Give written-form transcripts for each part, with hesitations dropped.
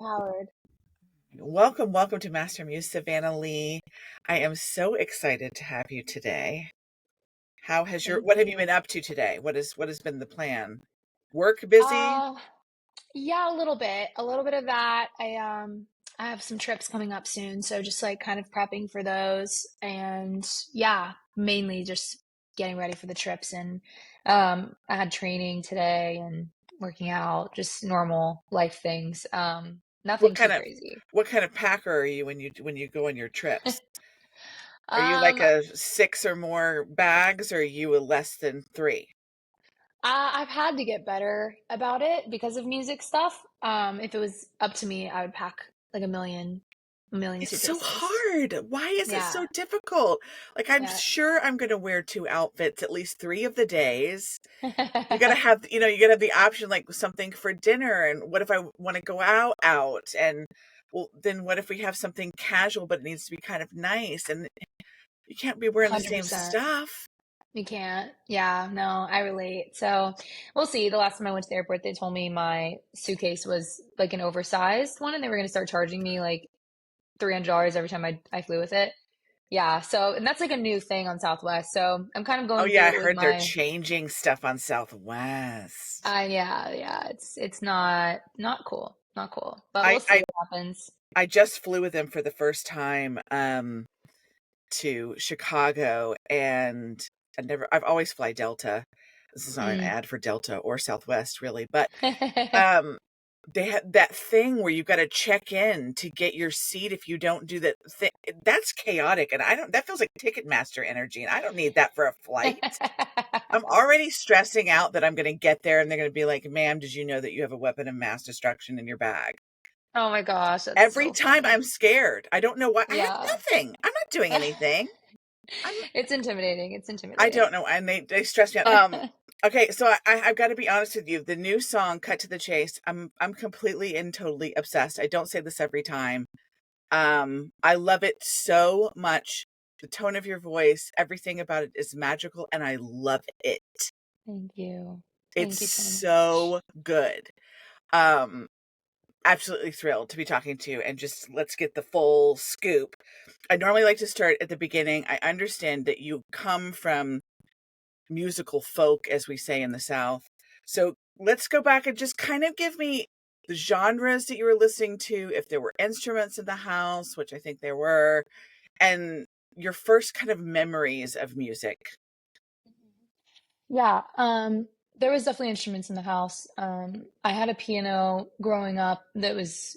powered. Welcome to Master Muse, Savanna Leigh. I am so excited to have you today. Thank What have you you. been up to today? What has been the plan? Work busy? Uh, yeah, a little bit of that. I have some trips coming up soon, so just like kind of prepping for those, and yeah, mainly just getting ready for the trips. And I had training today and working out, just normal life things. What Nothing too kind of crazy. what kind of packer are you when you go on your trips? Are you like Um, a six or more bags, or are you a less than three? I've had to get better about it because of music stuff. If it was up to me, I would pack like a million It's so suitcases. hard. Why is it so Yeah. difficult? Like, I'm Yeah. sure I'm going to wear two outfits at least 3 of the days. You gotta have the option, like something for dinner. And what if I want to go out? And well, then what if we have something casual, but it needs to be kind of nice? And you can't be wearing the same 100%. stuff. You can't. Yeah, no, I relate. So we'll see. The last time I went to the airport, they told me my suitcase was like an oversized one and they were going to start charging me like $300 every time I flew with it. Yeah, so and that's like a new thing on Southwest. So I'm kind of Oh going yeah, through I it with heard they're my changing stuff on Southwest. yeah, it's not cool. Not cool. But I we'll see I what happens. I just flew with them for the first time to Chicago, and I've always fly Delta. This is not an Mm. ad for Delta or Southwest really, but um they had that thing where you got to check in to get your seat. If you don't do that thing, that's chaotic, and I don't that feels like Ticketmaster energy, and I don't need that for a flight. I'm already stressing out that I'm going to get there and they're going to be like, "Ma'am, did you know that you have a weapon of mass destruction in your bag?" Oh my gosh, that's Every so time funny. I'm scared. I don't know why. I have Yeah. nothing. I'm not doing anything. I'm It's intimidating. It's I intimidating. don't know, and they stress me out. Okay, so I've got to be honest with you. The new song, "Cut to the Chase," I'm completely and totally obsessed. I don't say this every time. I love it so much. The tone of your voice, everything about it is magical, and I love it. Thank you. It's Thank you so much. so good. Um, Absolutely thrilled to be talking to you, and just let's get the full scoop. I normally like to start at the beginning. I understand that you come from musical folk, as we say in the South. So let's go back and just kind of give me the genres that you were listening to, if there were instruments in the house, which I think there were, and your first kind of memories of music. Yeah, there was definitely instruments in the house. I had a piano growing up that was,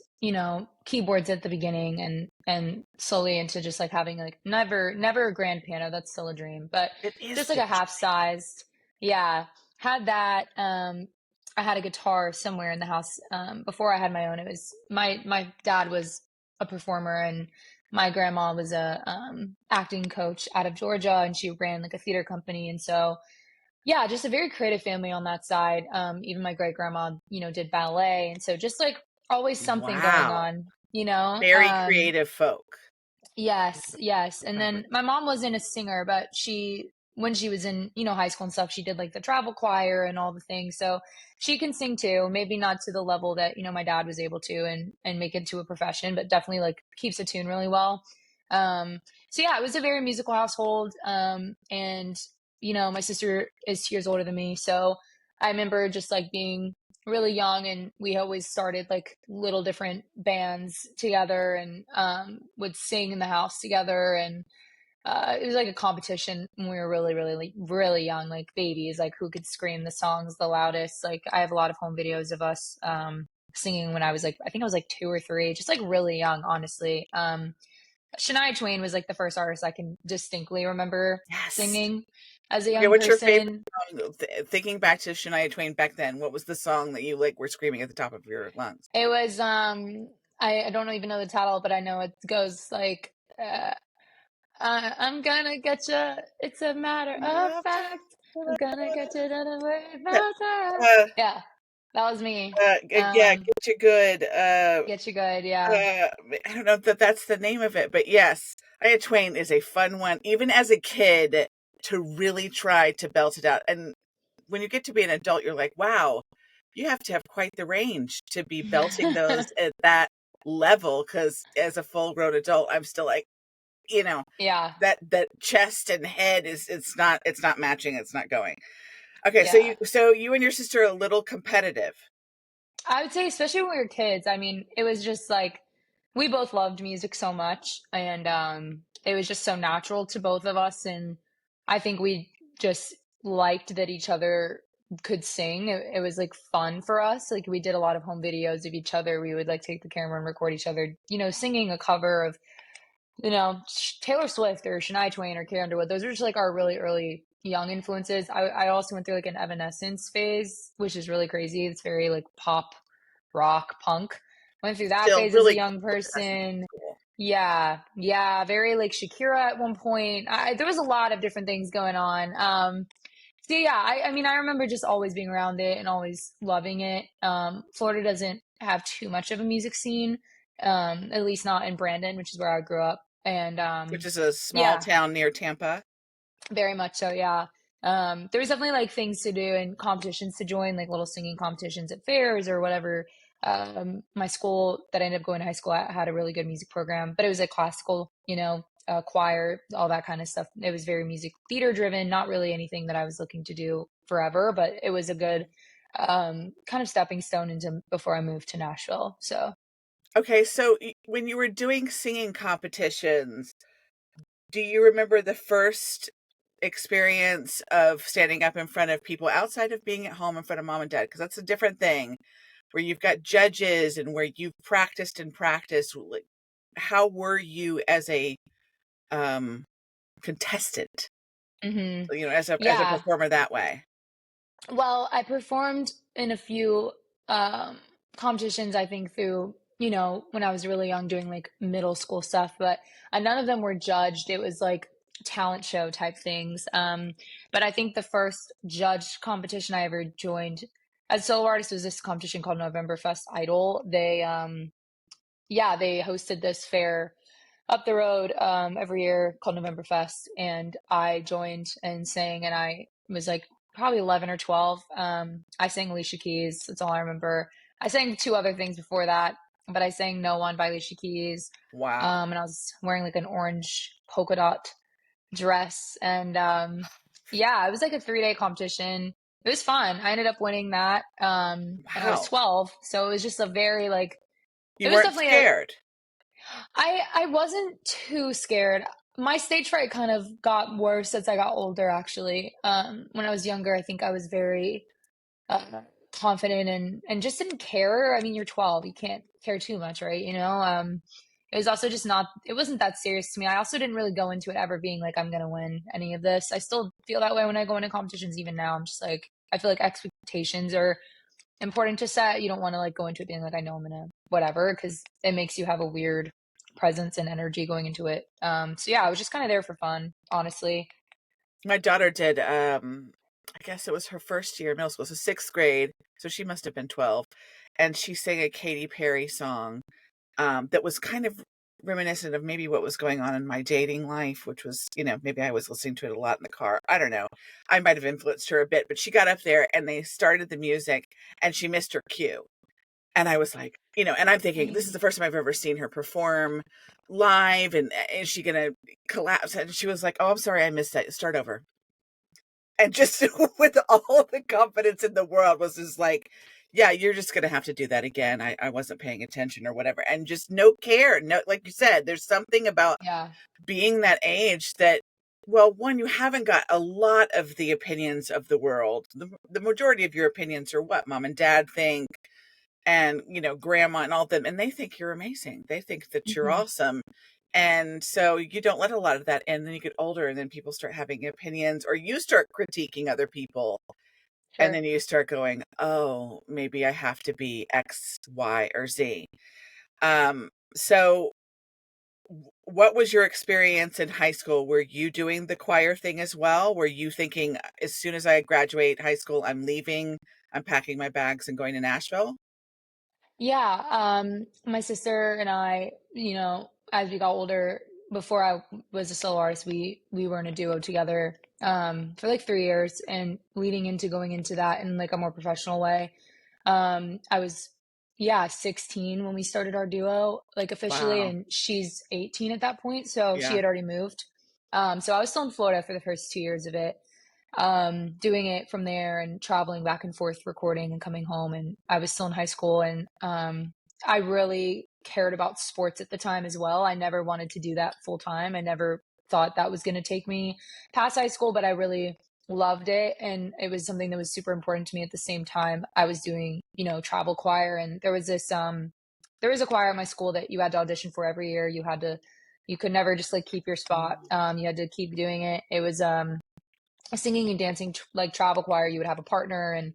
keyboards at the beginning and slowly into just like having like never a grand piano. That's still a dream, but It is just like the a half-sized. Yeah, had that. I had a guitar somewhere in the house before I had my own. It was my dad was a performer and my grandma was a acting coach out of Georgia and she ran like a theater company and so yeah, just a very creative family on that side. Even my great grandma, did ballet, and so just like always something going wow, on, very creative folk. Yes, yes. And Love then it. my mom wasn't a singer, but when she was in, high school and stuff, she did like the travel choir and all the things. So she can sing too, maybe not to the level that, my dad was able to and make it to a profession, but definitely like keeps a tune really well. Um, so yeah, it was a very musical household. And my sister is 2 years older than me. So I remember just like being really young and we always started like little different bands together and would sing in the house together and it was like a competition when we were really young, like babies, like who could scream the songs the loudest. Like I have a lot of home videos of us singing when I was like I think I was like 2 or 3, just like really young, honestly. Shania Twain was like the first artist I can distinctly remember Yes. singing as a Okay, young what's your favorite person. song? Thinking back to Shania Twain back then, what was the song that you like were screaming at the top of your lungs? It was I don't even know the title, but I know it goes like I'm gonna get you. It's a matter of fact. I'm gonna get you. Don't worry about that. Uh, Yeah, that was me. yeah, get you good. Get you good. Yeah. I don't know that that's the name of it, but yes, Aya Twain is a fun one, even as a kid, to really try to belt it out. And when you get to be an adult, you're like, wow, you have to have quite the range to be belting those at that level. Because as a full grown adult, I'm still like, you know, Yeah, that chest and head is it's not matching. It's not going. Okay, so yeah. you and your sister are a little competitive. I would say, especially when we were kids, I mean, it was just like we both loved music so much, and it was just so natural to both of us. And I think we just liked that each other could sing. It was like fun for us. Like we did a lot of home videos of each other. We would like take the camera and record each other, singing a cover of Taylor Swift or Shania Twain or Carrie Underwood. Those are just like our really early young influences. I also went through like an Evanescence phase, which is really crazy. It's very like pop, rock, punk. Went through that Still phase as a really young cool. That's person. cool. Yeah, yeah, very like Shakira at one point. There was a lot of different things going on. So yeah, I mean, I remember just always being around it and always loving it. Florida doesn't have too much of a music scene, at least not in Brandon, which is where I grew up. And Which is a small yeah, town near Tampa. very much so, yeah. There was definitely like things to do and competitions to join, like little singing competitions at fairs or whatever. My school that I ended up going to high school at had a really good music program, but it was a classical, choir, all that kind of stuff. It was very music theater driven, not really anything that I was looking to do forever, but it was a good kind of stepping stone into before I moved to Nashville. So, Okay, so when you were doing singing competitions, do you remember the first experience of standing up in front of people outside of being at home in front of mom and dad? Because that's a different thing where you've got judges and where you've practiced and practiced. Like, how were you as a um, contestant? mhm. As a Yeah. performer that way. Well, I performed in a few um competitions, I think through, when I was really young doing like middle school stuff, but none of them were judged. It was like talent show type things. But I think the first judged competition I ever joined as a solo artist was this competition called November Fest Idol. They hosted this fair up the road every year called November Fest, and I joined and sang, and I was like probably 11 or 12. I sang Alicia Keys. That's all I remember. I sang two other things before that, but I sang No One by Alicia Keys. Wow. And I was wearing like an orange polka dot dress. And yeah, it was like a 3-day competition. It was fun. I ended up winning that. And I was Wow. 12. So it was just a very like, it You was weren't definitely a, scared. I wasn't too scared. My stage fright kind of got worse as I got older, actually. When I was younger, I think I was very confident and just didn't care. I mean, you're 12, you can't care too much, right? It was also just not, it wasn't that serious to me. I also didn't really go into it ever being like, I'm gonna win any of this. I still feel that way when I go into competitions, even now. I'm just like, I feel like expectations are important to set. You don't want to like go into it being like, I know I'm gonna whatever, because it makes you have a weird presence and energy going into it. So yeah, I was just kind of there for fun, honestly. My daughter did, I guess it was her first year of middle school, so sixth grade. So she must have been 12. And she sang a Katy Perry song that was kind of reminiscent of maybe what was going on in my dating life, which was, maybe I was listening to it a lot in the car. I don't know. I might have influenced her a bit, but she got up there and they started the music and she missed her cue. And I was like, and I'm thinking, this is Dang. the first time I've ever seen her perform live. And is she going to collapse? And she was like, oh, I'm sorry, I missed that. Start over. And just with all the confidence in the world was just like, yeah, you're just going to have to do that again. I wasn't paying attention or whatever. And just no care. No, like you said, there's something about Yeah. being that age that, well, one, you haven't got a lot of the opinions of the world. The majority of your opinions are what mom and dad think and, grandma and all of them. And they think you're amazing. They think that you're Hmm. awesome. And so you don't let a lot of that in. Then you get older and then people start having opinions or you start critiquing other people. And Sure. then you start going, oh, maybe I have to be X, Y, or Z. So what was your experience in high school? Were you doing the choir thing as well? Were you thinking, as soon as I graduate high school, I'm leaving, I'm packing my bags and going to Nashville? Yeah, my sister and I, as we got older, before I was a solo artist, we were in a duo together for like 3 years, and leading into going into that in like a more professional way. I was, yeah, 16 when we started our duo, like officially, Wow. and she's 18 at that point, so she Yeah. had already moved. So I was still in Florida for the first 2 years of it, doing it from there and traveling back and forth, recording and coming home. And I was still in high school, and I really cared about sports at the time as well. I never wanted to do that full time. I never thought that was going to take me past high school, but I really loved it, and it was something that was super important to me. At the same time, I was doing, travel choir, and there was a choir at my school that you had to audition for every year. You could never just like keep your spot. You had to keep doing it. It was a singing and dancing like travel choir. You would have a partner, and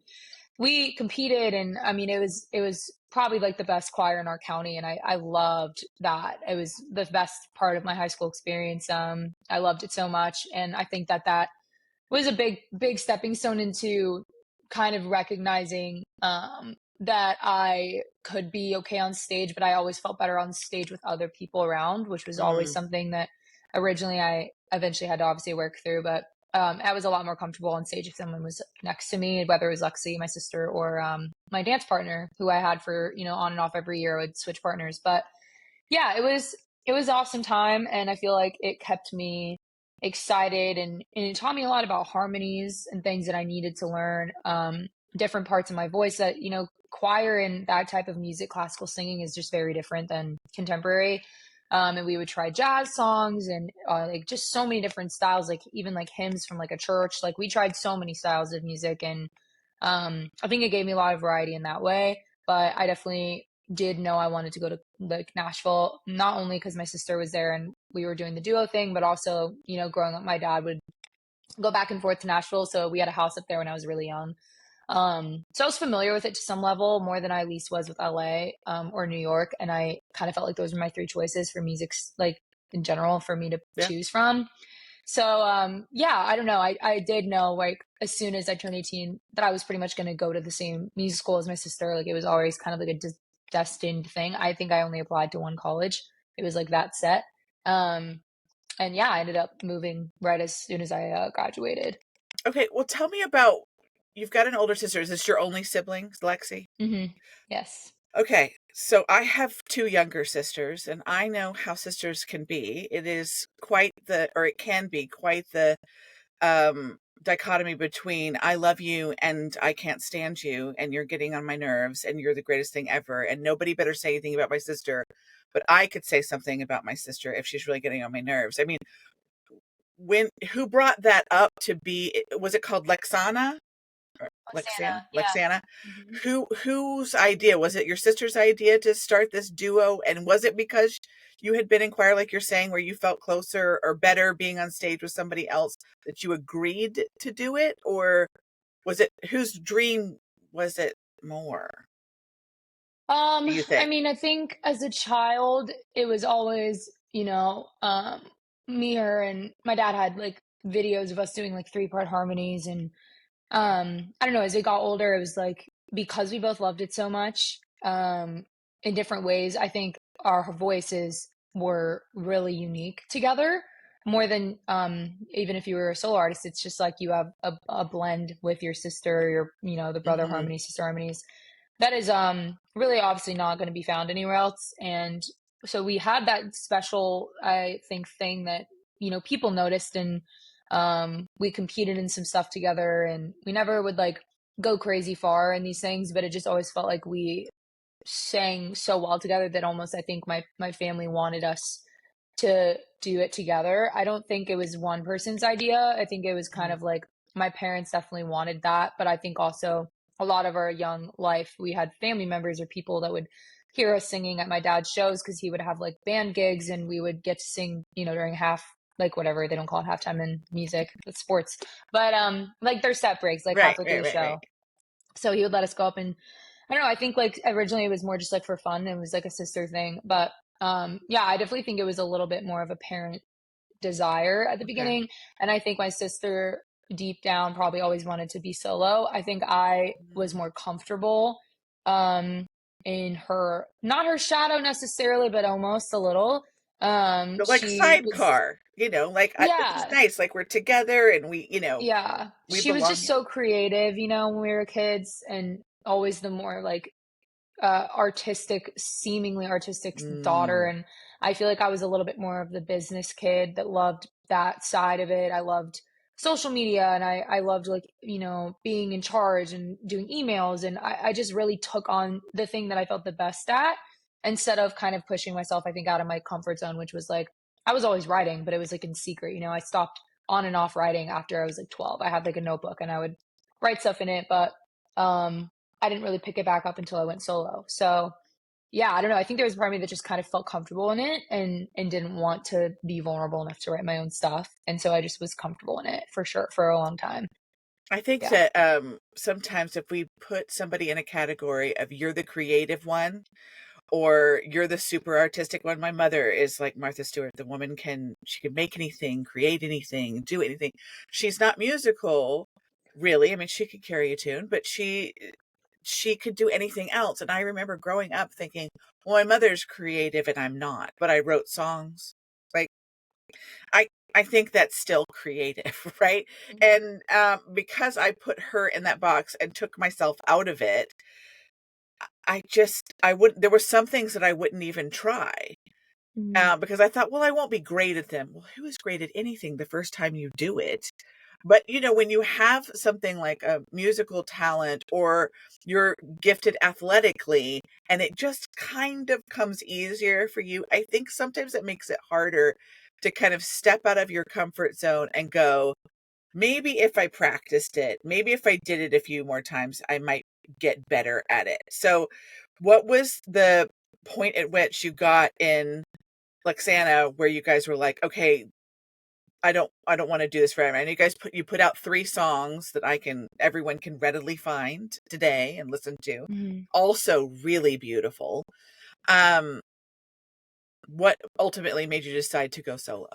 we competed, and I mean it was probably like the best choir in our county, and I loved that. It was the best part of my high school experience. I loved it so much, and I think that was a big stepping stone into kind of recognizing that I could be okay on stage, but I always felt better on stage with other people around, which was always Mm. something that originally I eventually had to obviously work through. But I was a lot more comfortable on stage if someone was next to me, whether it was Lexi, my sister, or my dance partner, who I had for, on and off every year. I would switch partners. But yeah, it was awesome time, and I feel like it kept me excited, and it taught me a lot about harmonies and things that I needed to learn, different parts of my voice that, choir and that type of music, classical singing, is just very different than contemporary. And we would try jazz songs, and like just so many different styles, like even like hymns from like a church. Like we tried so many styles of music, and I think it gave me a lot of variety in that way. But I definitely did know I wanted to go to like Nashville, not only because my sister was there and we were doing the duo thing, but also, growing up, my dad would go back and forth to Nashville. So we had a house up there when I was really young. So I was familiar with it to some level, more than I at least was with LA, or New York. And I kind of felt like those were my three choices for music, like in general, for me to Yeah. choose from. So, yeah, I don't know. I did know, like, as soon as I turned 18, that I was pretty much going to go to the same music school as my sister. Like, it was always kind of like a destined thing. I think I only applied to one college. It was like that set. Um, and yeah, I ended up moving right as soon as I graduated. Okay, well, tell me about, you've got an older sister. Is this your only sibling, Lexi? Yes. Okay, so I have two younger sisters, and I know how sisters can be. It is quite the, or it can be quite the dichotomy between I love you and I can't stand you, and you're getting on my nerves, and you're the greatest thing ever, and nobody better say anything about my sister, but I could say something about my sister if she's really getting on my nerves. I mean, who brought that up to be, was it called Lexana? Or Lexana? Roxana, yeah. Lexana? hmm Whose idea was it? Your sister's idea to start this duo, and was it because you had been in choir, like you're saying, where you felt closer or better being on stage with somebody else, that you agreed to do it? Or was it, whose dream was it more, do you I think? mean, I think as a child, it was always, me, her, and my dad had like videos of us doing like three-part harmonies. And I don't know, as we got older, it was like because we both loved it so much, in different ways, I think our voices were really unique together, more than even if you were a solo artist. It's just like you have a blend with your sister, your, the brother Hmm. harmonies, sister harmonies, that is really obviously not going to be found anywhere else. And so we had that special, I think, thing that, people noticed. And we competed in some stuff together, and we never would like go crazy far in these things, but it just always felt like we sang so well together that almost, I think, my family wanted us to do it together. I don't think it was one person's idea. I think it was kind of like my parents definitely wanted that, but I think also a lot of our young life, we had family members or people that would hear us singing at my dad's shows, because he would have like band gigs, and we would get to sing, during half, like whatever, they don't call it halftime in music, it's sports, but like their set breaks, like Right, halfway through right, the right, right. show. So he would let us go up, and I don't know, I think like originally it was more just like for fun. It was like a sister thing. But yeah, I definitely think it was a little bit more of a parent desire at the Okay. beginning. And I think my sister deep down probably always wanted to be solo. I think I was Mhm. more comfortable um in her, not her shadow necessarily, but almost a little. But like She was, sidecar, like, this is yeah, nice. Like, we're together, and yeah. we She was belong just here. so creative, when we were kids. And always the more like artistic, seemingly artistic daughter. Mm. And I feel like I was a little bit more of the business kid that loved that side of it. I loved social media and I loved like, being in charge and doing emails. And I just really took on the thing that I felt the best at instead of kind of pushing myself, I think, out of my comfort zone, which was like, I was always writing, but it was like in secret. I stopped on and off writing after I was like 12. I had like a notebook and I would write stuff in it, but um I didn't really pick it back up until I went solo. So yeah, I don't know. I think there was a part of me that just kind of felt comfortable in it and didn't want to be vulnerable enough to write my own stuff. And so I just was comfortable in it for sure for a long time. I think Yeah. that sometimes if we put somebody in a category of you're the creative one or you're the super artistic one, my mother is like Martha Stewart. The woman she can make anything, create anything, do anything. She's not musical, really. I mean, she could carry a tune, but she could do anything else. And I remember growing up thinking, well, my mother's creative and I'm not, but I wrote songs. Like I think that's still creative, right? Mhm. And because I put her in that box and took myself out of it, I wouldn't. There were some things that I wouldn't even try Mhm. because I thought, well, I won't be great at them. Well, who is great at anything the first time you do it? But when you have something like a musical talent or you're gifted athletically and it just kind of comes easier for you, I think sometimes it makes it harder to kind of step out of your comfort zone and go, maybe if I practiced it, maybe if I did it a few more times, I might get better at it. So, what was the point at which you got in Lexana where you guys were like, okay, I don't want to do this forever. And you put out 3 songs that everyone can readily find today and listen to. Mhm. Also really beautiful. Um, what ultimately made you decide to go solo?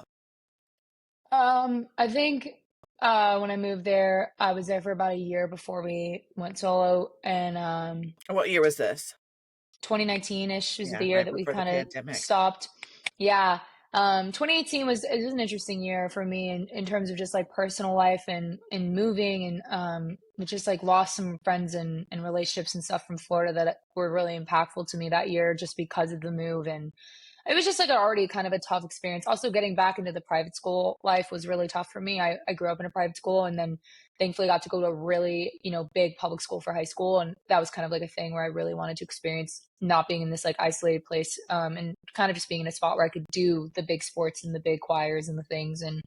I think when I moved there, I was there for about a year before we went solo, and What year was this? 2019-ish was the Yeah, year right that we before the kind of pandemic. stopped. Yeah. 2018 was an interesting year for me in terms of just like personal life and moving and just like lost some friends and relationships and stuff from Florida that were really impactful to me that year just because of the move. And it was just like already kind of a tough experience. Also, getting back into the private school life was really tough for me. I grew up in a private school and then thankfully got to go to a really, big public school for high school. And that was kind of like a thing where I really wanted to experience not being in this like isolated place, and kind of just being in a spot where I could do the big sports and the big choirs and the things. And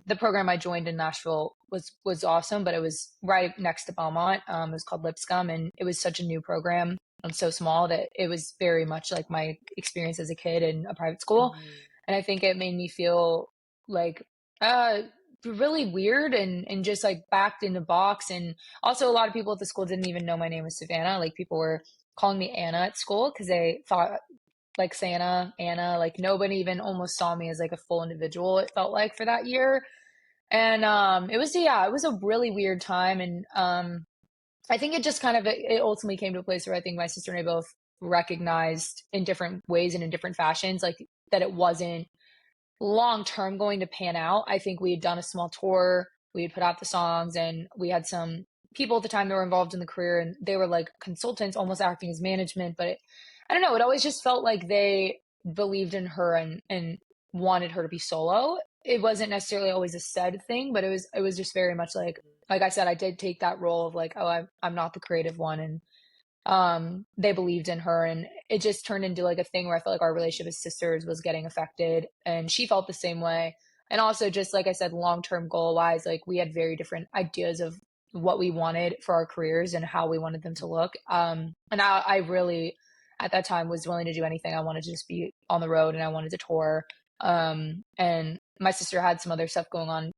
the program I joined in Nashville was awesome, but it was right next to Belmont. It was called Lipscomb, and it was such a new program and so small that it was very much like my experience as a kid in a private school. Mhm. And I think it made me feel like uh really weird and just like backed in the box. And also a lot of people at the school didn't even know my name was Savannah. Like people were calling me Anna at school because they thought like Santa, Anna, like nobody even almost saw me as like a full individual, it felt like for that year. And it was a really weird time. And I think it just kind of it ultimately came to a place where I think my sister and I both recognized in different ways and in different fashions, like that it wasn't long term going to pan out. I think we had done a small tour, we had put out the songs, and we had some people at the time that were involved in the career, and they were like consultants, almost acting as management. But I don't know, it always just felt like they believed in her and wanted her to be solo. It wasn't necessarily always a said thing, but it was just very much like I said, I did take that role of like, oh, I'm not the creative one, and they believed in her. And it just turned into like a thing where I felt like our relationship as sisters was getting affected and she felt the same way. And also just like I said, long-term goal wise, like we had very different ideas of what we wanted for our careers and how we wanted them to look. And I really at that time was willing to do anything. I wanted to just be on the road and I wanted to tour. And my sister had some other stuff going on,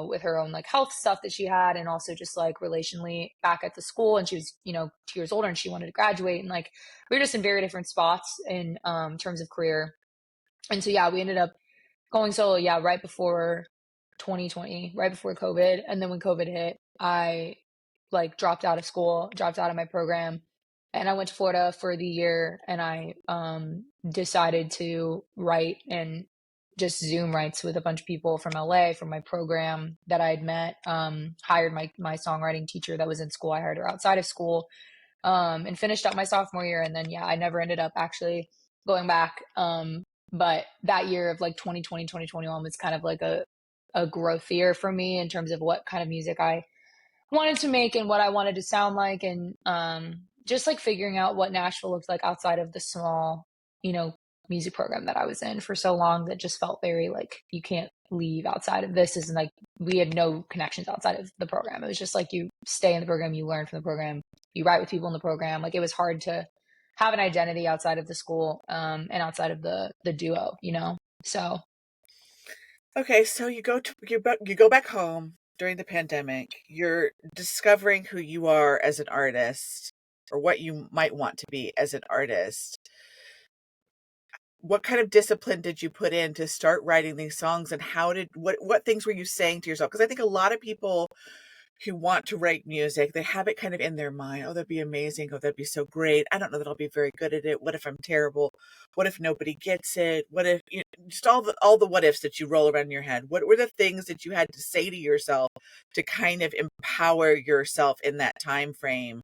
with her own like health stuff that she had, and also just like relationally back at the school. And she was, 2 years older and she wanted to graduate. And like we were just in very different spots in terms of career. And so yeah, we ended up going solo, yeah, right before 2020, right before COVID. And then when COVID hit, I like dropped out of school, dropped out of my program, and I went to Florida for the year and I decided to write and just Zoom rights with a bunch of people from LA from my program that I had met. Hired my songwriting teacher that was in school. I hired her outside of school, and finished up my sophomore year. And then, yeah, I never ended up actually going back. But that year of like 2020, 2021 was kind of like a growth year for me in terms of what kind of music I wanted to make and what I wanted to sound like. And just like figuring out what Nashville looked like outside of the small, you know, music program that I was in for so long that just felt very like you can't leave outside of this. Isn't like we had no connections outside of the program. It was just like you stay in the program, you learn from the program, you write with people in the program. Like it was hard to have an identity outside of the school, and outside of the duo, you know. So Okay, so you go back home during the pandemic. You're discovering who you are as an artist, or what you might want to be as an artist. What kind of discipline did you put in to start writing these songs, and what things were you saying to yourself? Because I think a lot of people who want to write music, they have it kind of in their mind. Oh, that'd be amazing. Oh, that'd be so great. I don't know that I'll be very good at it. What if I'm terrible? What if nobody gets it? What if just all the what ifs that you roll around in your head? What were the things that you had to say to yourself to kind of empower yourself in that time frame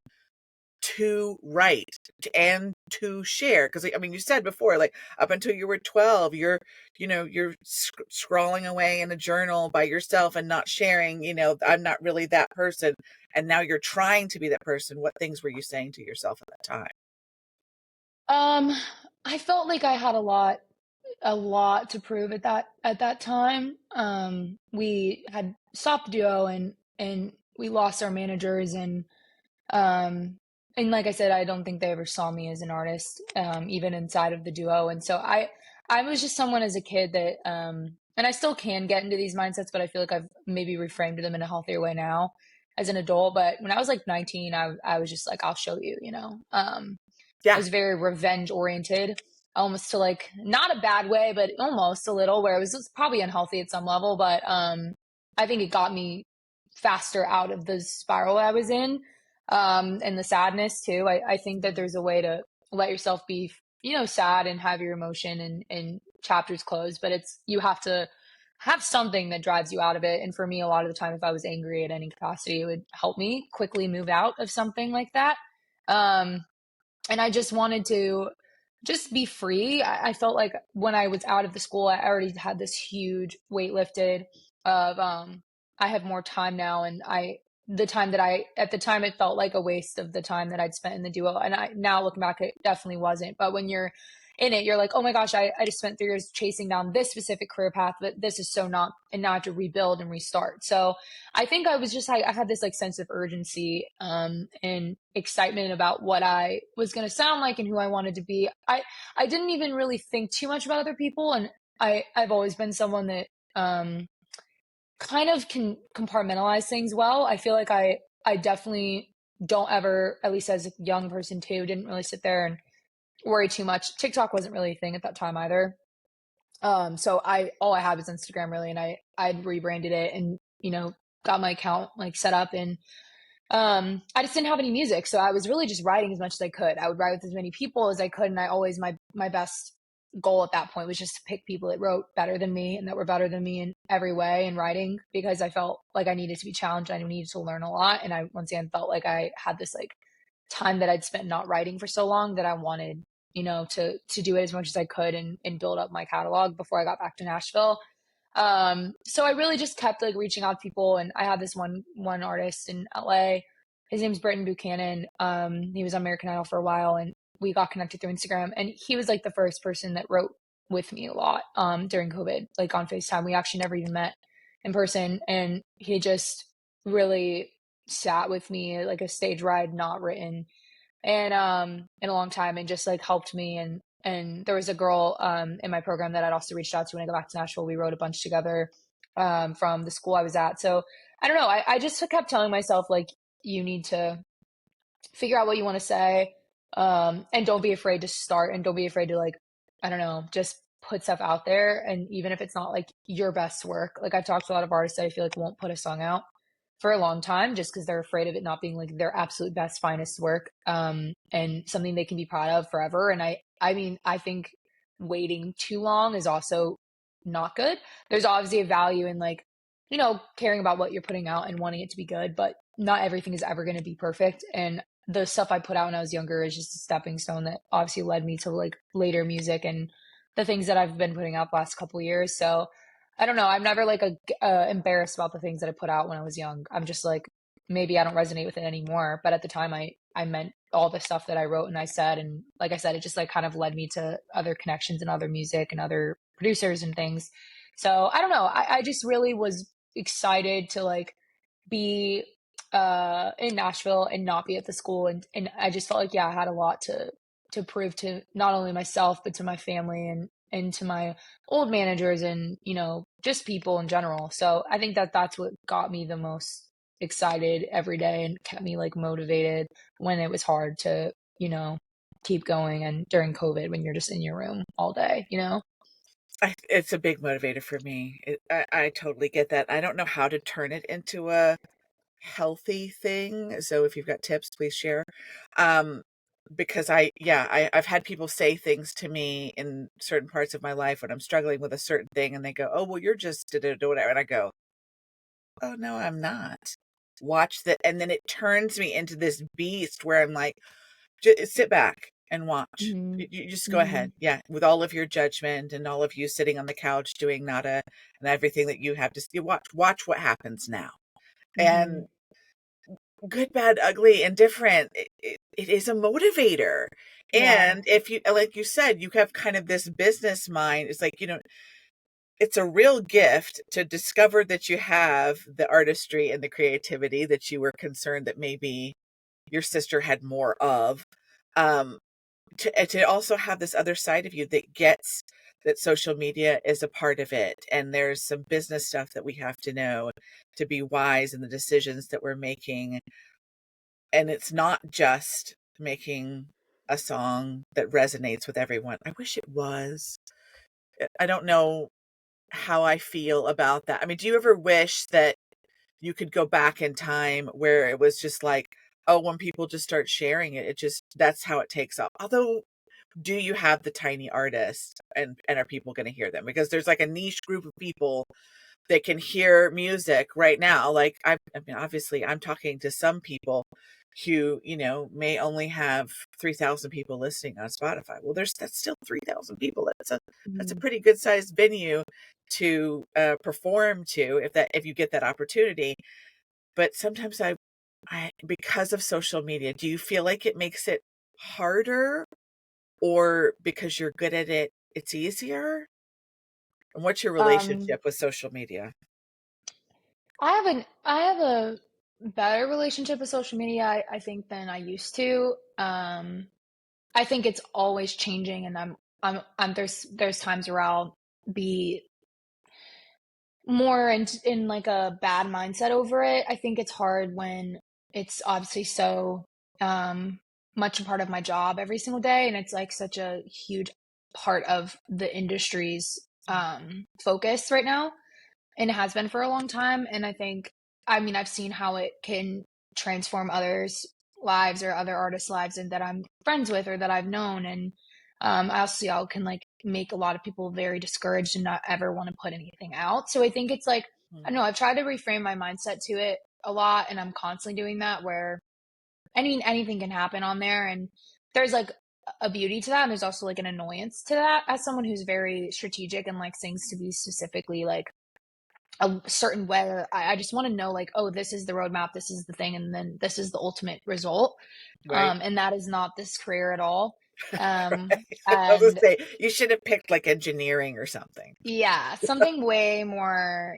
to write and to share? Because I mean, you said before, like up until you were 12, you're scrawling away in a journal by yourself and not sharing, I'm not really that person. And now you're trying to be that person. What things were you saying to yourself at that time? um I felt like I had a lot to prove at that time. We had stopped the duo and we lost our managers um and like I said, I don't think they ever saw me as an artist, even inside of the duo. And so I was just someone as a kid that and I still can get into these mindsets, but I feel like I've maybe reframed them in a healthier way now as an adult. But when I was like 19, I was just like, I'll show you, you know. I Yeah. was very revenge oriented, almost to like not a bad way, but almost a little where it was probably unhealthy at some level. But I think it got me faster out of the spiral I was in, and the sadness too. I think that there's a way to let yourself be, sad and have your emotion and chapters closed, but you have to have something that drives you out of it. And for me, a lot of the time, if I was angry at any capacity, it would help me quickly move out of something like that. Um, and I just wanted to just be free. I felt like when I was out of the school, I already had this huge weight lifted of I have more time now, and I the time that I at the time it felt like a waste of the time that I'd spent in the duo. And I now looking back, it definitely wasn't. But when you're in it, you're like, oh my gosh, I just spent 3 years chasing down this specific career path, but this is so not, and now I have to rebuild and restart. So I think I was just I had this like sense of urgency, and excitement about what I was going to sound like and who I wanted to be. I didn't even really think too much about other people, and I've always been someone that kind of can compartmentalize things well. I feel like I definitely don't ever, at least as a young person too, didn't really sit there and worry too much. TikTok wasn't really a thing at that time either. So all I had was Instagram really, and I'd rebranded it and got my account like set up. And I just didn't have any music, so I was really just writing as much as I could. I would write with as many people as I could, and I always my best goal at that point was just to pick people that wrote better than me and that were better than me in every way in writing, because I felt like I needed to be challenged. I needed to learn a lot, and I once again felt like I had this like time that I'd spent not writing for so long that I wanted, to do it as much as I could and build up my catalog before I got back to Nashville. So I really just kept like reaching out to people, and I had this one artist in LA. His name's Britton Buchanan. He was on American Idol for a while, and we got connected through Instagram. And he was like the first person that wrote with me a lot during COVID, like on FaceTime. We actually never even met in person, and he just really sat with me like a stage ride, not written, and in a long time, and just like helped me. And there was a girl in my program that I'd also reached out to when I got back to Nashville. We wrote a bunch together from the school I was at. So I don't know. I just kept telling myself like you need to figure out what you want to say, and don't be afraid to start, and don't be afraid to like, I don't know, just put stuff out there. And even if it's not like your best work, like I've talked to a lot of artists that I feel like won't put a song out for a long time just because they're afraid of it not being like their absolute best finest work, and something they can be proud of forever. And I mean I think waiting too long is also not good. There's obviously a value in like, caring about what you're putting out and wanting it to be good, but not everything is ever going to be perfect. And the stuff I put out when I was younger is just a stepping stone that obviously led me to like later music and the things that I've been putting out the last couple of years. So I don't know. I'm never like embarrassed about the things that I put out when I was young. I'm just like, maybe I don't resonate with it anymore. But at the time, I meant all the stuff that I wrote and I said, and like I said, it just like kind of led me to other connections and other music and other producers and things. So I don't know. I just really was excited to like be in Nashville and not be at the school, and I just felt like, yeah, I had a lot to prove to not only myself but to my family and to my old managers and just people in general. So I think that that's what got me the most excited every day and kept me like motivated when it was hard to keep going, and during COVID when you're just in your room all day. It's a big motivator for me. I totally get that. I don't know how to turn it into a healthy thing. So if you've got tips, please share. Um, because I've had people say things to me in certain parts of my life when I'm struggling with a certain thing, and they go, "Oh, well, you're just da whatever," and I go, "Oh no, I'm not." Watch that, and then it turns me into this beast where I'm like, sit back and watch. Hmm. You just go Hmm. ahead. Yeah. With all of your judgment and all of you sitting on the couch doing nada and everything that you have to see, watch what happens now. Hmm. And good, bad, ugly, and different, it is a motivator. Yeah. And if you, like you said, you have kind of this business mind, it's like, it's a real gift to discover that you have the artistry and the creativity that you were concerned that maybe your sister had more of. Um, to also have this other side of you that gets that social media is a part of it, and there's some business stuff that we have to know to be wise in the decisions that we're making, and it's not just making a song that resonates with everyone. I wish it was. I don't know how I feel about that. I mean, do you ever wish that you could go back in time where it was just like, oh, when people just start sharing it, it just, that's how it takes off? Although, do you have the tiny artists, and are people going to hear them? Because there's like a niche group of people that can hear music right now. Like I mean, obviously I'm talking to some people who, may only have 3,000 people listening on Spotify. Well, that's still 3,000 people. That's a Hmm. pretty good sized venue to perform to, if you get that opportunity. But sometimes I because of social media, do you feel like it makes it harder, or because you're good at it, it's easier? And what's your Um, relationship with social media? I have a better relationship with social media, I think, than I used to. I think it's always changing, and there's times where I'll be more in like a bad mindset over it. I think it's hard when it's obviously so um much a part of my job every single day, and it's like such a huge part of the industry's focus right now, and it has been for a long time. And I think, I mean, I've seen how it can transform others' lives or other artists' lives and that I'm friends with or that I've known. And I also see how it can like make a lot of people very discouraged and not ever want to put anything out. So I think it's like, I don't know, I've tried to reframe my mindset to it a lot, and I'm constantly doing that, where anything can happen on there. And there's like a beauty to that. And there's also like an annoyance to that as someone who's very strategic and likes things to be specifically like a certain way. I just want to know like, oh, this is the roadmap, this is the thing, and then this is the ultimate result. Right. And that is not this career at all. Right. I was gonna And say, you should have picked like engineering or something. yeah, something way more,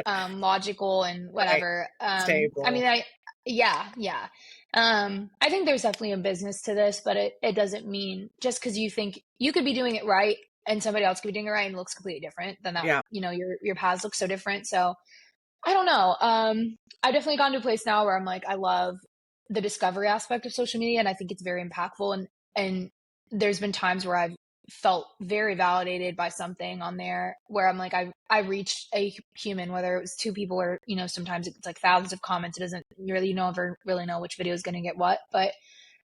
logical and Right. whatever. I Stable. mean, yeah. I think there's definitely a business to this, but it doesn't mean just because you think you could be doing it right and somebody else could be doing it right and it looks completely different, then that, Yeah. your paths look so different. So I don't know. I've definitely gotten to a place now where I'm like, I love the discovery aspect of social media, and I think it's very impactful. And there's been times where I've felt very validated by something on there, where I'm like, I reached a human, whether it was two people or sometimes it's like thousands of comments. It doesn't really ever really know which video is going to get what, but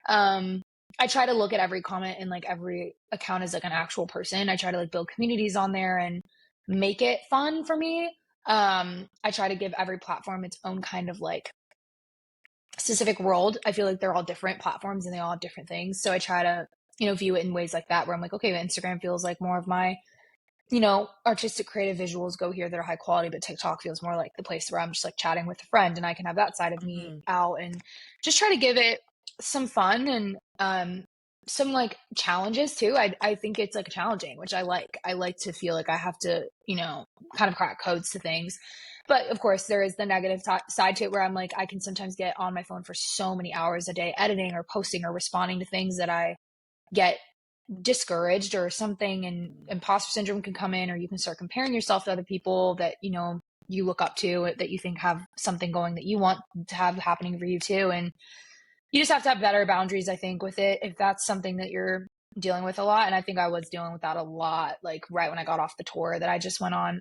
um, I try to look at every comment and like every account as like an actual person. I try to like build communities on there, and make it fun for me. I try to give every platform its own kind of like specific world. I feel like they're all different platforms and they all have different things. So I try to, view it in ways like that where I'm like, okay, Instagram feels like more of my, artistic creative visuals go here that are high quality, but TikTok feels more like the place where I'm just like chatting with a friend and I can have that side of me Mhm. out and just try to give it some fun and some like challenges too. I think it's like challenging, which I like. I like to feel like I have to, kind of crack codes to things. But of course, there is the negative side to it where I'm like, I can sometimes get on my phone for so many hours a day editing or posting or responding to things that I get discouraged or something, and imposter syndrome can come in, or you can start comparing yourself to other people that you look up to, that you think have something going that you want to have happening for you too. And you just have to have better boundaries, I think, with it, if that's something that you're dealing with a lot. And I think I was dealing with that a lot, like right when I got off the tour that I just went on.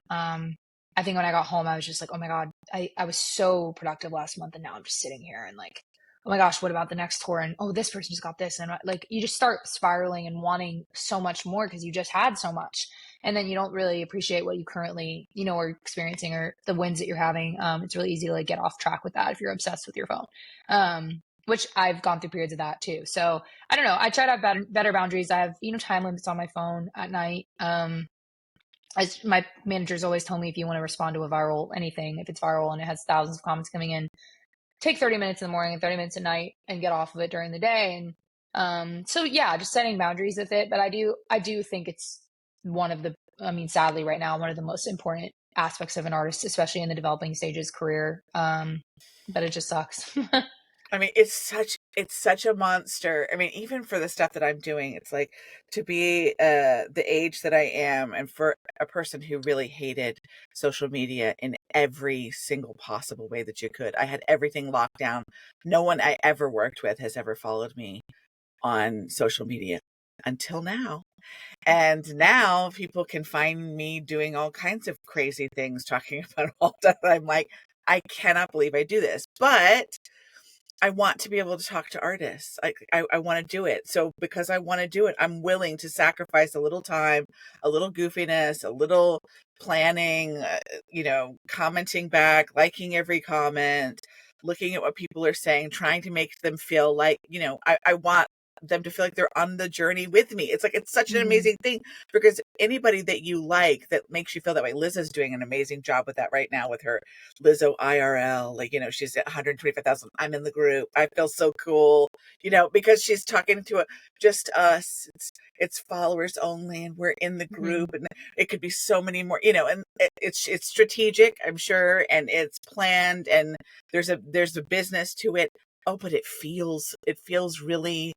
I think when I got home, I was just like, oh my God, I was so productive last month. And now I'm just sitting here and like, oh my gosh, what about the next tour? And oh, this person just got this. And like, you just start spiraling and wanting so much more because you just had so much. And then you don't really appreciate what you currently, are experiencing or the wins that you're having. It's really easy to like get off track with that if you're obsessed with your phone. Which I've gone through periods of that too. So I don't know. I try to have better boundaries. I have, time limits on my phone at night. As my managers always tell me, if you want to respond to a viral anything, if it's viral and it has thousands of comments coming in, take 30 minutes in the morning and 30 minutes at night and get off of it during the day. And so yeah, just setting boundaries with it. But I do think it's one of the, I mean, sadly right now, one of the most important aspects of an artist, especially in the developing stages career. But it just sucks. I mean, it's such a monster. I mean, even for the stuff that I'm doing, it's like to be the age that I am, and for a person who really hated social media in every single possible way that you could. I had everything locked down. No one I ever worked with has ever followed me on social media until now. And now people can find me doing all kinds of crazy things, talking about all that. I'm like, I cannot believe I do this. But I want to be able to talk to artists. I want to do it. So because I want to do it, I'm willing to sacrifice a little time, a little goofiness, a little planning, commenting back, liking every comment, looking at what people are saying, trying to make them feel like, I want them to feel like they're on the journey with me. It's like, it's such an Mhm. amazing thing because anybody that you like that makes you feel that way. Liza's doing an amazing job with that right now with her Lizzo IRL. Like, she's at 125,000. I'm in the group. I feel so cool, because she's talking to just us. It's followers only, and we're in the Mhm. group, and it could be so many more, and it's strategic, I'm sure, and it's planned, and there's a business to it. Oh, but it feels really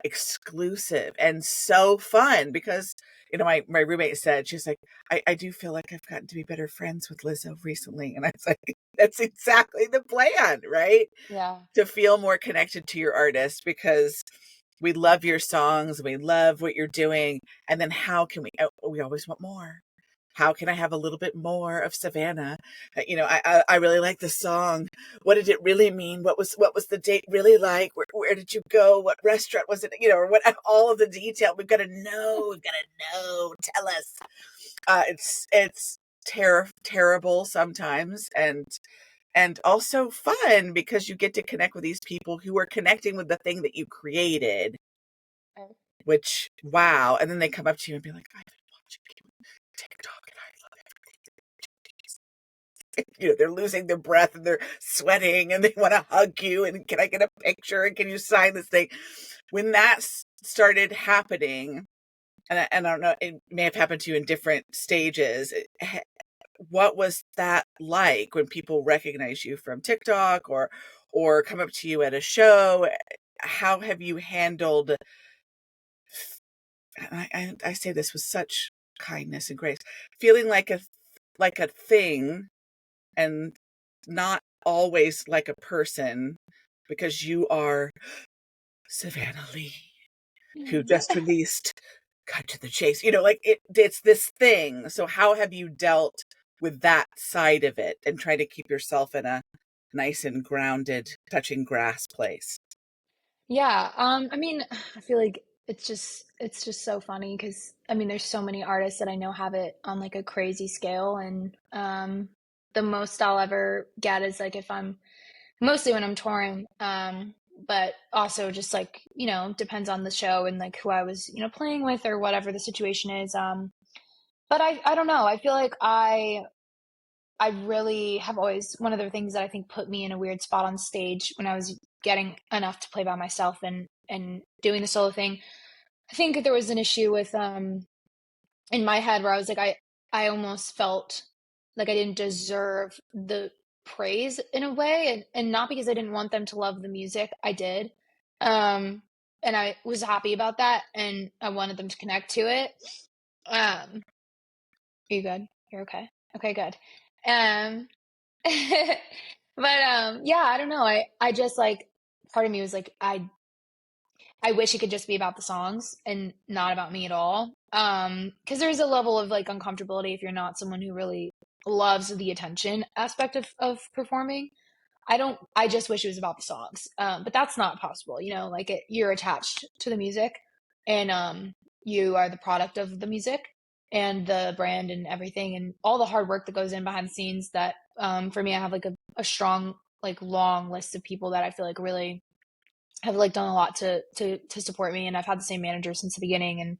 exclusive and so fun because my roommate said, she's like, I do feel like I've gotten to be better friends with Lizzo recently, and I was like, that's exactly the plan, right? Yeah. To feel more connected to your artist because we love your songs, we love what you're doing, and then how can we always want more. How can I have a little bit more of Savannah? I really like the song. What did it really mean? What was the date really like? Where did you go? What restaurant was it? Or what? All of the detail. We've got to know. We've got to know. Tell us. It's terrible sometimes, and also fun because you get to connect with these people who are connecting with the thing that you created. Right. Which, wow! And then they come up to you and be like, "I've been watching you on TikTok, and I love everything." They're losing their breath and they're sweating and they want to hug you and can I get a picture and can you sign this thing? When that started happening, and I don't know, it may have happened to you in different stages. What was that like when people recognize you from TikTok or come up to you at a show? How have you handled? I say this with such kindness and grace, feeling like a thing and not always like a person because you are Savanna Leigh, who Mhm. just released Cut to the Chase. It's this thing. So how have you dealt with that side of it and try to keep yourself in a nice and grounded, touching grass place? Yeah, I mean, I feel like it's just so funny because I mean there's so many artists that I know have it on like a crazy scale, and the most I'll ever get is like if I'm mostly when I'm touring, but also just like depends on the show and like who I was playing with or whatever the situation is. But I don't know, I feel like I really have always, one of the things that I think put me in a weird spot on stage when I was getting enough to play by myself and doing the solo thing. I think there was an issue with in my head where I was like I almost felt like I didn't deserve the praise in a way, and not because I didn't want them to love the music. I did. Um and I was happy about that and I wanted them to connect to it. Are you good? You're okay. Okay, good. Um but yeah, I don't know. I just like part of me was like I wish it could just be about the songs and not about me at all. Because there's a level of like uncomfortability if you're not someone who really loves the attention aspect of performing. I just wish it was about the songs. But that's not possible, like you're attached to the music, and you are the product of the music and the brand and everything and all the hard work that goes in behind the scenes that for me I have like a strong like long list of people that I feel like really have like done a lot to support me, and I've had the same manager since the beginning, and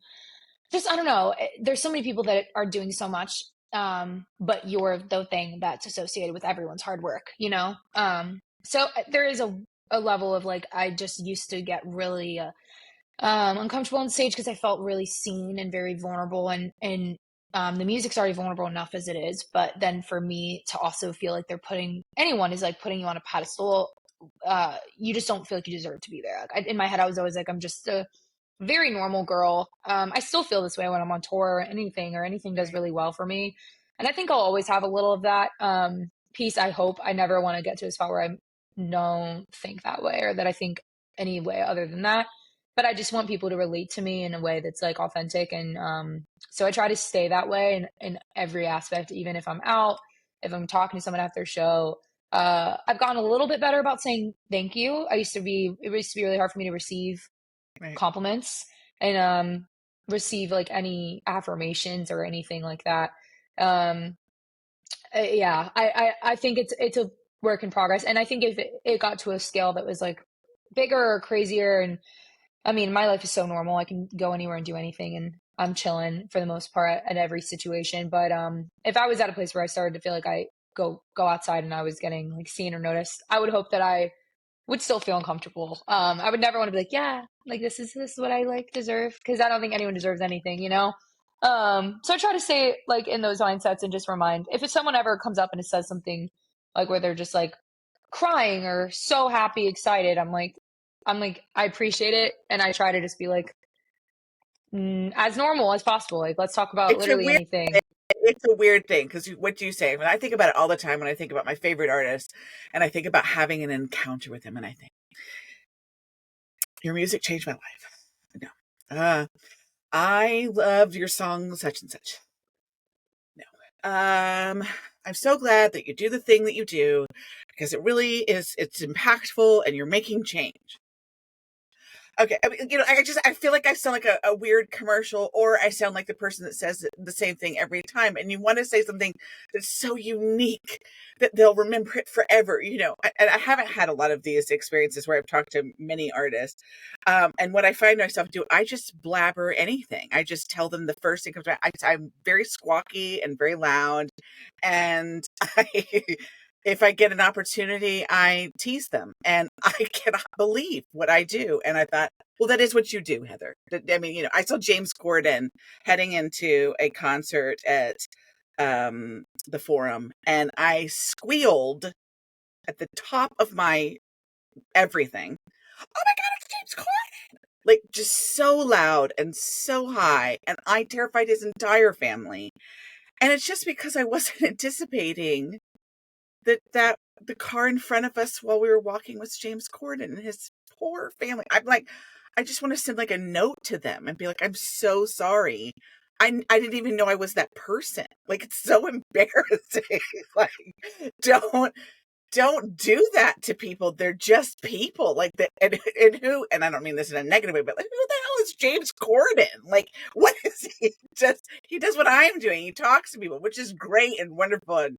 just I don't know, there's so many people that are doing so much, but you're the thing that's associated with everyone's hard work. So there is a level of like I just used to get really uncomfortable on stage because I felt really seen and very vulnerable, and the music's already vulnerable enough as it is, but then for me to also feel like they're putting anyone is like putting you on a pedestal, you just don't feel like you deserve to be there. Like in my head I was always like I'm just a very normal girl. I still feel this way when I'm on tour or anything does Right. really well for me. And I think I'll always have a little of that piece. I hope I never want to get to a spot where I don't think that way or that I think any way other than that. But I just want people to relate to me in a way that's like authentic. And so I try to stay that way in every aspect, even if I'm out, if I'm talking to someone after a show. I've gotten a little bit better about saying thank you. It used to be really hard for me to receive Right. compliments and receive like any affirmations or anything like that. Um yeah, I think it's a work in progress, and I think if it got to a scale that was like bigger or crazier, and I mean my life is so normal, I can go anywhere and do anything and I'm chilling for the most part at every situation. But if I was at a place where I started to feel like I go outside and I was getting like seen or noticed, I would hope that I would still feel uncomfortable. I would never want to be like, yeah, like this is what I like deserve, because I don't think anyone deserves anything. So I try to stay like in those mindsets and just remind if someone ever comes up and it says something like where they're just like crying or so happy, excited, I'm like I appreciate it, and I try to just be like as normal as possible. Like let's talk about It's a literally weird anything. it's a weird thing because what do you say? When I think about it all the time, when I think about my favorite artist, and I think about having an encounter with him, and I think your music changed my life. No, I loved your song such and such. No, I'm so glad that you do the thing that you do because it really is. It's impactful, and you're making change. Okay, I mean, I feel like I sound like a weird commercial, or I sound like the person that says the same thing every time. And you want to say something that's so unique that they'll remember it forever. And I haven't had a lot of these experiences where I've talked to many artists. And what I find myself do, I just blabber anything. I just tell them the first thing comes to mind. I'm very squawky and very loud, and if I get an opportunity, I tease them, and I cannot believe what I do. And I thought, well, that is what you do, Heather. I mean, I saw James Corden heading into a concert at the Forum, and I squealed at the top of my everything. Oh my God, it's James Corden! Like, just so loud and so high, and I terrified his entire family. And it's just because I wasn't anticipating that the car in front of us while we were walking was James Corden and his poor family. I'm like, I just want to send like a note to them and be like, I'm so sorry. I didn't even know I was that person. Like, it's so embarrassing. Like, don't. don't do that to people. They're just people. Like the and who, and I don't mean this in a negative way, but like, who the hell is James Corden? Like, what is he? Just he does what I'm doing. He talks to people, which is great and wonderful and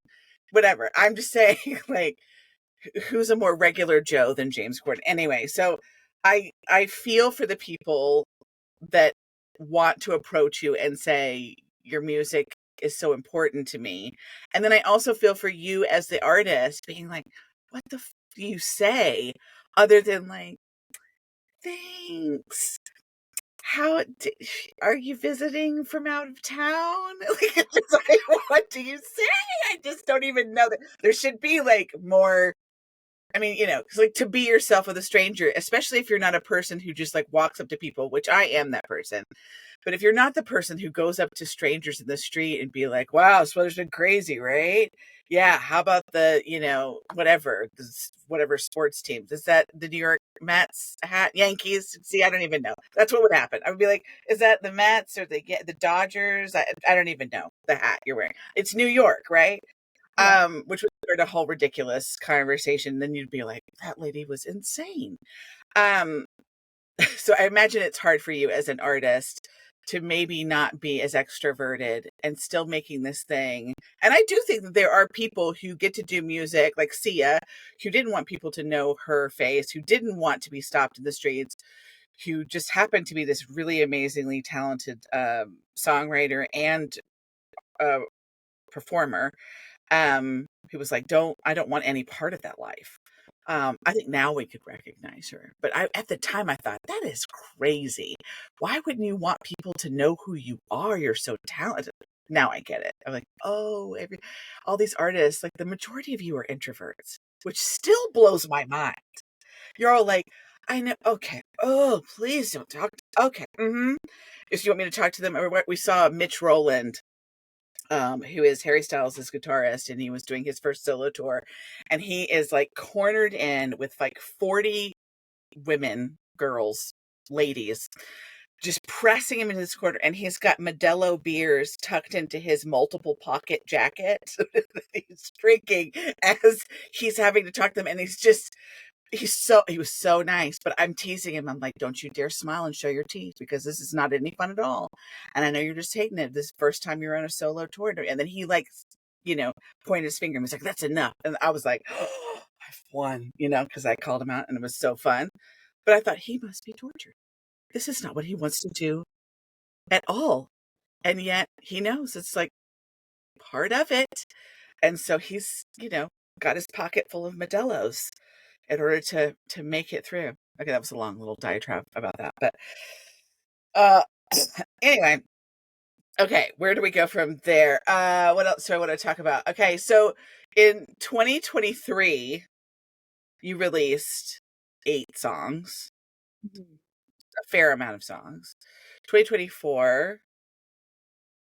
whatever. I'm just saying, like, who's a more regular Joe than James Corden? Anyway, so I feel for the people that want to approach you and say your music is so important to me. And then I also feel for you as the artist being like, what the do you say other than like, thanks. How are you visiting from out of town? Like, it's just like, what do you say? I just don't even know that there should be like more. I mean, it's like to be yourself with a stranger, especially if you're not a person who just like walks up to people, which I am that person. But if you're not the person who goes up to strangers in the street and be like, wow, this weather's been crazy, right? Yeah, how about the, whatever, whatever sports teams? Is that the New York Mets hat? Yankees? See, I don't even know. That's what would happen. I would be like, is that the Mets or the Dodgers? I don't even know the hat you're wearing. It's New York, right? Yeah. Which would start a whole ridiculous conversation. Then you'd be like, that lady was insane. Um, so I imagine it's hard for you as an artist to maybe not be as extroverted and still making this thing. And I do think that there are people who get to do music like Sia, who didn't want people to know her face, who didn't want to be stopped in the streets, who just happened to be this really amazingly talented songwriter and uh, performer. Who was like, I don't want any part of that life. I think now we could recognize her, but at the time I thought that is crazy. Why wouldn't you want people to know who you are? You're so talented. Now I get it. I'm like, oh, all these artists, like the majority of you are introverts, which still blows my mind. You're all like, I know. Okay. Oh, please don't talk. Okay. Mm-hmm. If you want me to talk to them, or what we saw Mitch Rowland, who is Harry Styles' guitarist, and he was doing his first solo tour, and he is like cornered in with like 40 women, girls, ladies, just pressing him into this corner, and he's got Modelo beers tucked into his multiple pocket jacket. He's drinking as he's having to talk to them, and he was so nice, but I'm teasing him. I'm like, don't you dare smile and show your teeth because this is not any fun at all. And I know you're just taking it this first time you're on a solo tour. And then he like, pointed his finger and was like, that's enough. And I was like, oh, I've won, because I called him out and it was so fun. But I thought he must be tortured. This is not what he wants to do at all. And yet he knows it's like part of it. And so he's, got his pocket full of Modelo's in order to make it through. Okay, that was a long little diatribe about that. But uh anyway, okay, where do we go from there? What else do I want to talk about? Okay, so in 2023, you released 8 songs, Mhm. a fair amount of songs. 2024,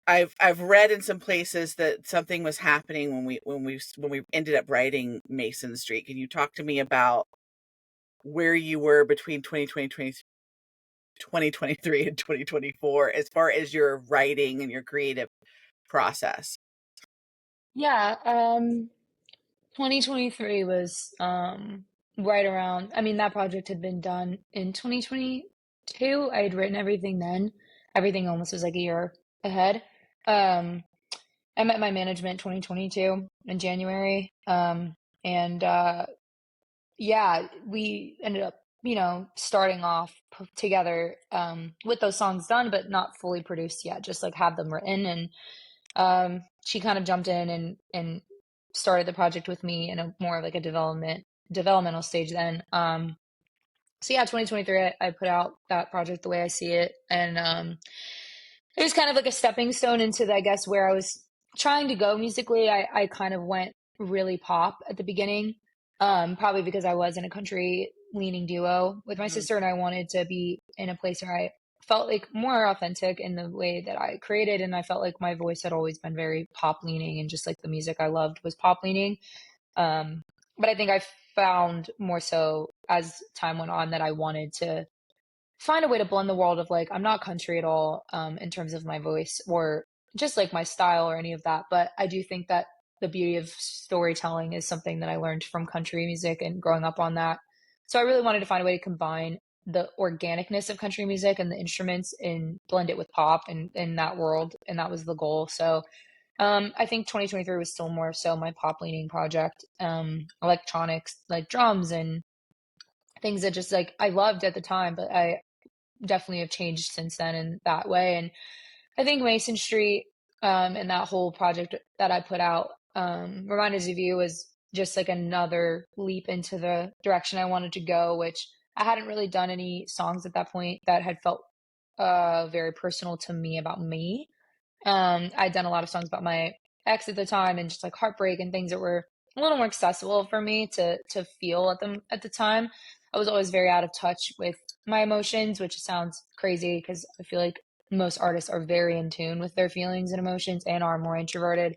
I've read in some places that something was happening when we ended up writing Mason Street. Can you talk to me about where you were between 2023 and 2024 as far as your writing and your creative process? Yeah, 2023 was right around, I mean, that project had been done in 2022. I had written everything then. Everything almost was like a year ahead. Um, I met my management 2022 in January. And yeah, we ended up, starting off together with those songs done, but not fully produced yet, just like have them written. And she kind of jumped in and started the project with me in a more of like a developmental stage then. So yeah, 2023, I put out that project the way I see it, and it was kind of like a stepping stone into, I guess, where I was trying to go musically. I kind of went really pop at the beginning, probably because I was in a country leaning duo with my Mhm. sister, and I wanted to be in a place where I felt like more authentic in the way that I created, and I felt like my voice had always been very pop leaning, and just like the music I loved was pop leaning. Um, but I think I found more so as time went on that I wanted to find a way to blend the world of like I'm not country at all in terms of my voice or just like my style or any of that, but I do think that the beauty of storytelling is something that I learned from country music and growing up on that. So I really wanted to find a way to combine the organicness of country music and the instruments and blend it with pop and in that world, and that was the goal. So I think 2023 was still more so my pop leaning project. Electronics like drums and things that just like I loved at the time, but I definitely have changed since then in that way. And I think Mason Street and that whole project that I put out, Reminders of You, was just like another leap into the direction I wanted to go, which I hadn't really done any songs at that point that had felt very personal to me about me. I'd done a lot of songs about my ex at the time and just like heartbreak and things that were a little more accessible for me to feel at the time. I was always very out of touch with my emotions, which sounds crazy because I feel like most artists are very in tune with their feelings and emotions and are more introverted.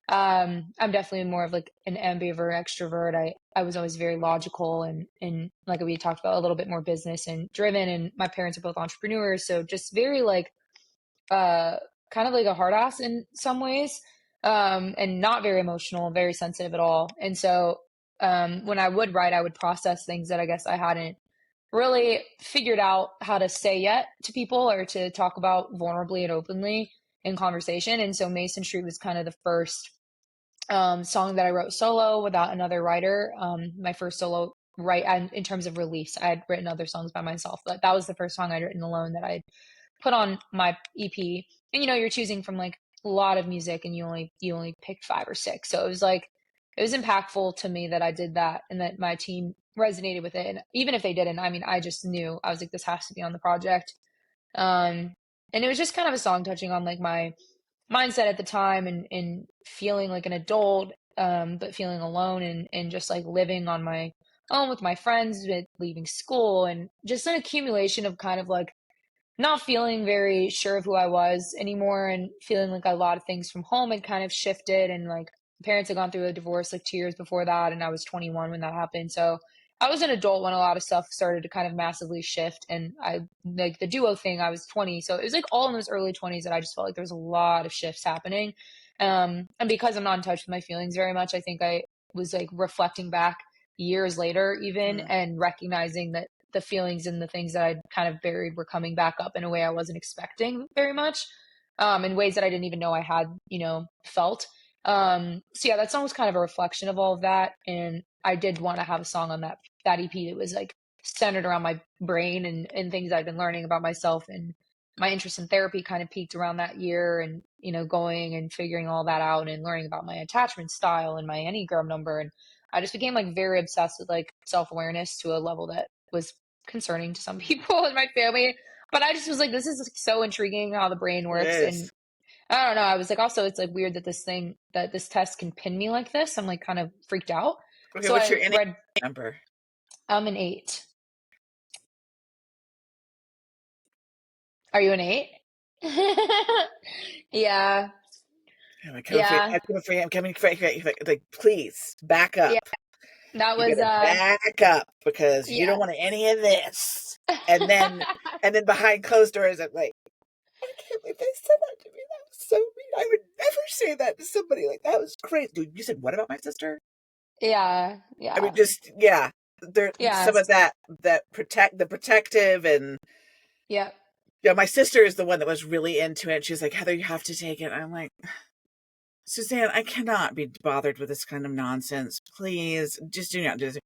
I'm definitely more of like an ambivert extrovert. I was always very logical and like we talked about, a little bit more business and driven, and my parents are both entrepreneurs, so just very like uh kind of like a hard ass in some ways, and not very emotional, very sensitive at all. And so when I would write, I would process things that I guess I hadn't really figured out how to say yet to people or to talk about vulnerably and openly in conversation. And so Mason Street was kind of the first song that I wrote solo without another writer. My first solo write in terms of release. I had written other songs by myself, but that was the first song I'd written alone that I put on my EP. And you're choosing from like a lot of music, and you only picked five or six. So it was like it was impactful to me that I did that and that my team resonated with it. And even if they didn't, I mean, I just knew, I was like, this has to be on the project. Um, and it was just kind of a song touching on like my mindset at the time and feeling like an adult, but feeling alone and just like living on my own with my friends, with leaving school, and just an accumulation of kind of like not feeling very sure of who I was anymore, and feeling like a lot of things from home had kind of shifted. And like parents had gone through a divorce like 2 years before that, and I was 21 when that happened. So I was an adult when a lot of stuff started to kind of massively shift. And I like the duo thing, I was 20. So it was like all in those early 20s that I just felt like there was a lot of shifts happening. And because I'm not in touch with my feelings very much, I think I was like reflecting back years later even Mm. and recognizing that the feelings and the things that I'd kind of buried were coming back up in a way I wasn't expecting very much, in ways that I didn't even know I had, felt. So yeah, that song was kind of a reflection of all of that. And I did want to have a song on that EP that was like centered around my brain and things I've been learning about myself. And my interest in therapy kind of peaked around that year, and going and figuring all that out and learning about my attachment style and my Enneagram number. And I just became like very obsessed with like self-awareness to a level that was concerning to some people in my family. But I just was like, this is like so intriguing how the brain It works. And is. I don't know. I was like, also, it's like weird that this test can pin me like this. I'm like kind of freaked out. Okay, So what's your I NA read, number? I'm an eight. Are you an eight? Yeah. I'm coming for you. Yeah. I'm coming for you. I'm coming for you. Like, please back Yeah. up. That You was, gotta back up because you yeah. don't want any of this. And then behind closed doors, I'm like, I can't believe they said that to me. That was so mean. I would never say that to somebody. Like, that was crazy. Dude, you said what about my sister? Yeah. I mean, Yeah. just yeah. There Yeah. some of that protective and Yeah. yeah. My sister is the one that was really into it. She's like, Heather, you have to take it. I'm like, Suzanne, I cannot be bothered with this kind of nonsense. Please, just do not do this.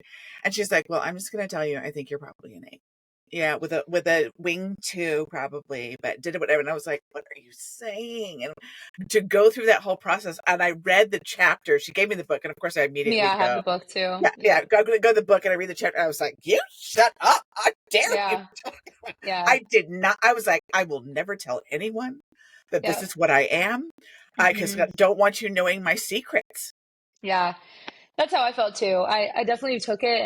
And she's like, well, I'm just going to tell you, I think you're probably an eight. Yeah, with a wing two probably, but did it whatever. And I was like, what are you saying? And to go through that whole process, and I read the chapter. She gave me the book, and of course, I Yeah. immediately I have go, the book too. yeah, Yeah. yeah. Go to the book, and I read the chapter. And I was like, you shut up! I dare you. Yeah. Yeah. I did not. I was like, I will never tell anyone that this Yeah. is what I am. I because Hmm. don't want you knowing my secrets. Yeah. That's how I felt too. I definitely took it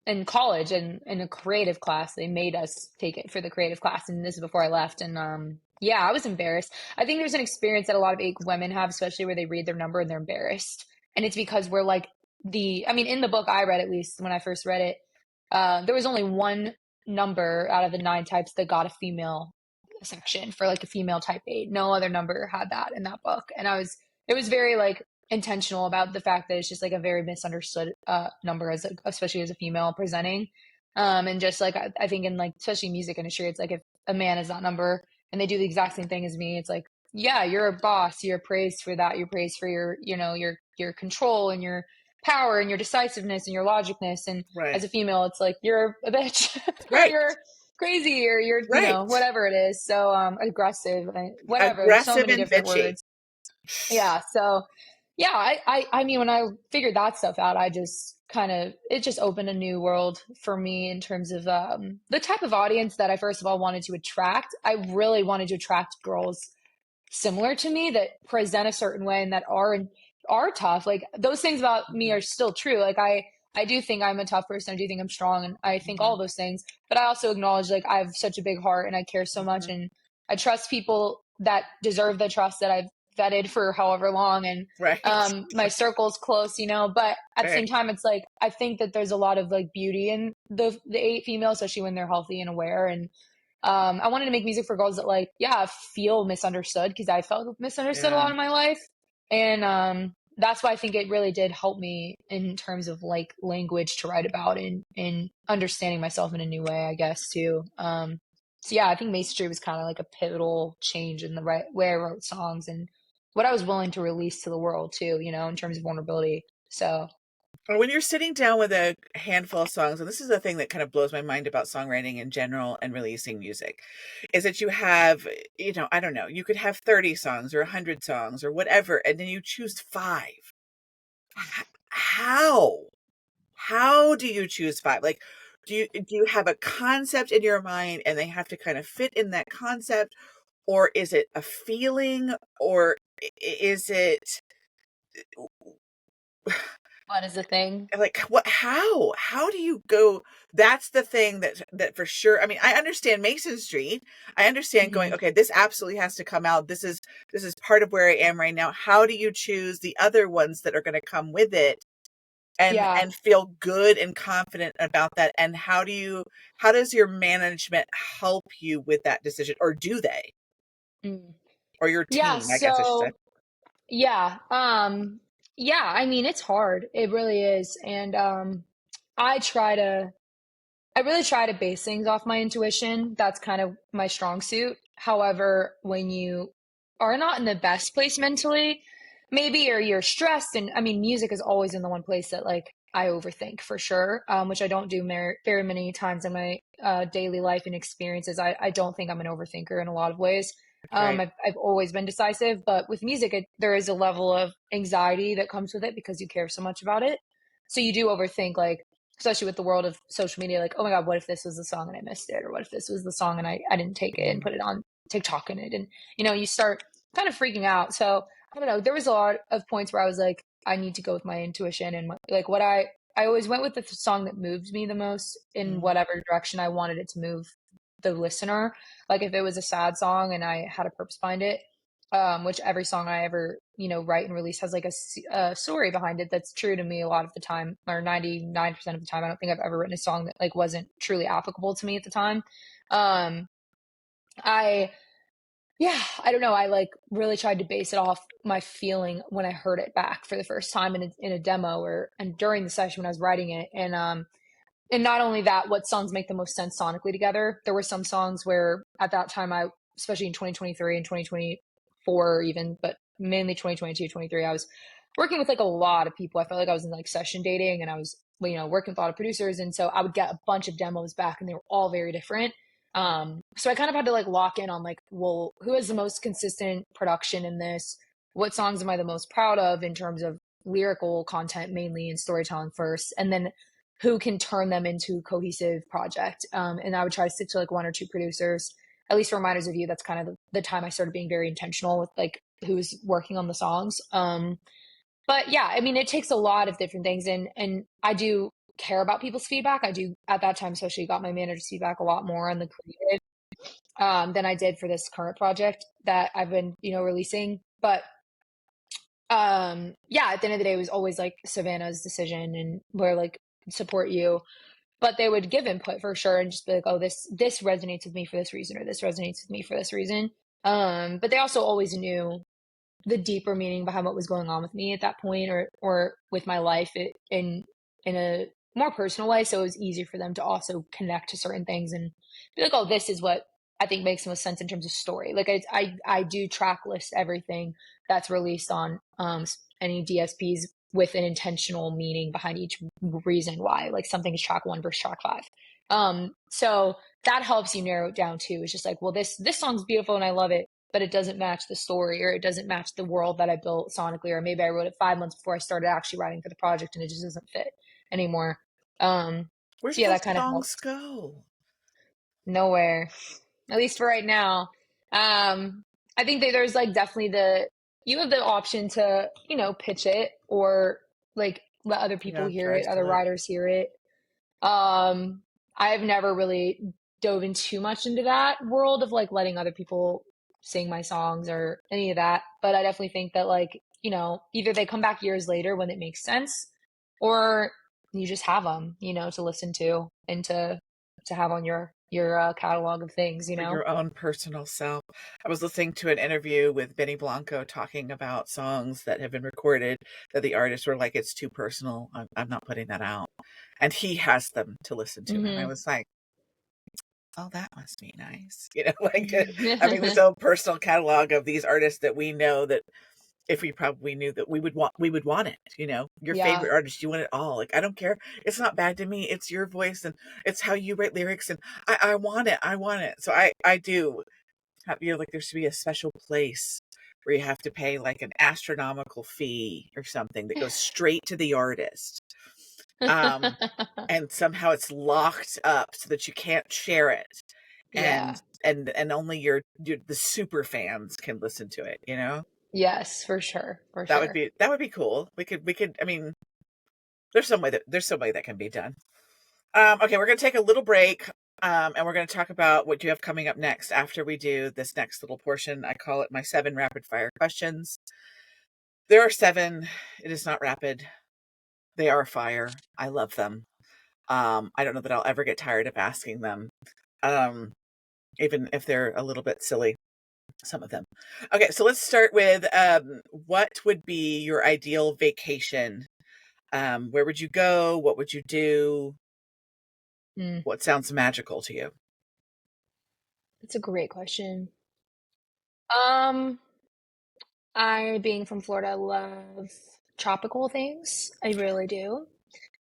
in college and in a creative class. They made us take it for the creative class, and this is before I left. And yeah, I was embarrassed. I think there's an experience that a lot of women have, especially where they read their number and they're embarrassed. And it's because we're like I mean, in the book I read, at least when I first read it, there was only one number out of the nine types that got a female section for like a female type 8. No other number had that in that book. And it was very like intentional about the fact that it's just like a very misunderstood number as like, especially as a female presenting. And just like I think in like especially music industry, it's like if a man is that number and they do the exact same thing as me, it's like, yeah, you're a boss, you're praised for that, you're praised for your, you know, your control and your power and your decisiveness and your logicness. And Right. as a female, it's like you're a bitch or Right. you're crazy or you're, you know, Right. whatever it is. So aggressive, whatever. There's so Aggressive many and different bitchy. words. Yeah. So yeah, I mean, when I figured that stuff out, I just kind of, it just opened a new world for me in terms of the type of audience that I first of all wanted to attract. I really wanted to attract girls similar to me that present a certain way and that are tough. Like those things about me Mhm. are still true. Like I do think I'm a tough person. I do think I'm strong and I think all Mhm. those things. But I also acknowledge like I have such a big heart and I care so much Mhm. and I trust people that deserve the trust that I've vetted for however long and Right. my circle's close, you know, but at the same Right. time it's like I think that there's a lot of like beauty in the eight females, especially when they're healthy and aware and I wanted to make music for girls that like, yeah, feel misunderstood because I felt misunderstood a Yeah. lot of my life. And that's why I think it really did help me in terms of like language to write about and understanding myself in a new way, I guess, too. So yeah, I think Masonry was kind of like a pivotal change in the right way I wrote songs and what I was willing to release to the world too, you know, in terms of vulnerability. So Or when you're sitting down with a handful of songs, and this is the thing that kind of blows my mind about songwriting in general and releasing music, is that you have, I don't know, you could have 30 songs or 100 songs or whatever, and then you choose five. How? How do you choose five? Like, do you have a concept in your mind and they have to kind of fit in that concept? Or is it a feeling? Or is it what is the thing? like what how do you go? That's the thing that for sure. I mean, I understand Mason Street. I understand going, Hmm. okay, this absolutely has to come out. This is part of where I am right now. How do you choose the other ones that are going to come with it Yeah. and feel good and confident about that? And how does your management help you with that decision, or do they? Mm. Or your Yeah. team, I guess I should say. So yeah. Yeah, I mean it's hard. It really is. And I try to I really try to base things off my intuition. That's kind of my strong suit. However, when you are not in the best place mentally, maybe or you're stressed and I mean music is always in the one place that like I overthink for sure, which I don't do very many times in my daily life and experiences. I don't think I'm an overthinker in a lot of ways. Right. I've always been decisive, but with music, there is a level of anxiety that comes with it because you care so much about it. So you do overthink, like, especially with the world of social media, like, oh my God, what if this was the song and I missed it? Or what if this was the song and I didn't take it and Mhm. put it on TikTok in it? And, you know, you start kind of freaking out. So I don't know. There was a lot of points where I was like, I need to go with my intuition and like what I always went with the song that moved me the most in Mhm. whatever direction I wanted it to move the listener. Like if it was a sad song and I had a purpose behind it, which every song I ever, you know, write and release has like a story behind it that's true to me a lot of the time, or 99% of the time. I don't think I've ever written a song that like wasn't truly applicable to me at the time. Um, I, yeah, I don't know. I like really tried to base it off my feeling when I heard it back for the first time in a demo or and during the session when I was writing it. And not only that, what songs make the most sense sonically together. There were some songs where at that time especially in 2023 and 2024 even, but mainly 2022, 23, I was working with like a lot of people. I felt like I was in like session dating and I was, you know, working with a lot of producers. And so I would get a bunch of demos back and they were all very different. So I kind of had to like lock in on like, well, who has the most consistent production in this? What songs am I the most proud of in terms of lyrical content mainly and storytelling first? And then who can turn them into cohesive project. And I would try to stick to like one or two producers, at least for Reminders of You. That's kind of the time I started being very intentional with like who's working on the songs. But yeah, I mean, it takes a lot of different things, and I do care about people's feedback. I do at that time, especially got my manager's feedback a lot more on the creative than I did for this current project that I've been, you know, releasing. But yeah, at the end of the day, it was always like Savannah's decision, and we're like support you, but they would give input for sure and just be like, oh, this resonates with me for this reason or this resonates with me for this reason. But they also always knew the deeper meaning behind what was going on with me at that point, or with my life in a more personal way. So it was easier for them to also connect to certain things and be like, oh, this is what I think makes the most sense in terms of story. Like I do track list everything that's released on any DSPs with an intentional meaning behind each reason why. Like something is track one versus track five. So that helps you narrow it down too. It's just like, well, this song's beautiful and I love it, but it doesn't match the story, or it doesn't match the world that I built sonically, or maybe I wrote it 5 months before I started actually writing for the project and it just doesn't fit anymore. Where So do yeah, those that kind of songs helps. go? Nowhere, at least for right now. I think that there's like definitely you have the option to, pitch it or like let other people Yeah, hear try it, other sell it. writers hear it. I've never really dove in too much into that world of like letting other people sing my songs or any of that. But I definitely think that like, either they come back years later when it makes sense, or you just have them, to listen to and to have on your catalog of things, For your own personal self. I was listening to an interview with Benny Blanco talking about songs that have been recorded that the artists were like, it's too personal. I'm not putting that out. And he has them to listen to. And I Hmm. was like, oh, that must be nice. Like having this own personal catalog of these artists that we know that if we probably knew that we would want it, your Yeah. favorite artist, you want it all. Like, I don't care. It's not bad to me. It's your voice and it's how you write lyrics. And I want it. I want it. So I do have, like there should be a special place where you have to pay like an astronomical fee or something that goes straight to the artist. Um, and somehow it's locked up so that you can't share it. And Yeah. and only the super fans can listen to it. Yes, for sure. For That would sure. be that would be cool. We could. I mean, there's some way that can be done. Okay, we're gonna take a little break. And we're going to talk about what you have coming up next after we do this next little portion. I call it my 7 rapid fire questions. There are 7. It is not rapid. They are fire. I love them. I don't know that I'll ever get tired of asking them. Um, even if they're a little bit silly, some of them. Okay, so let's start with what would be your ideal vacation? Where would you go? What would you do? Mm, What sounds magical to you? that's a great question. Um, I, being from Florida, love tropical things. I really do.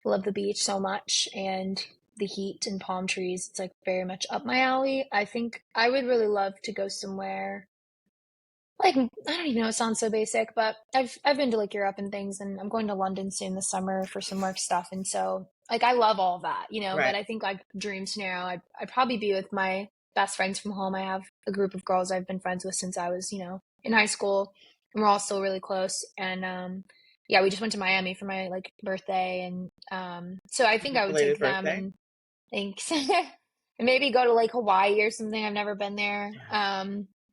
Love the beach so much and the heat and palm trees. It's like very much up my alley. I think I would really love to go somewhere like I don't even know, it sounds so basic, but I've been to like Europe and things, and I'm going to London soon this summer for some work stuff, and so like I love all of that, But Right. I think like dream scenario, I'd probably be with my best friends from home. I have a group of girls I've been friends with since I was in high school, and we're all still really close. And yeah, we just went to Miami for my like birthday, and so I think Happy I would belated take them birthday. and thanks. And maybe go to like Hawaii or something. I've never been there. Yeah.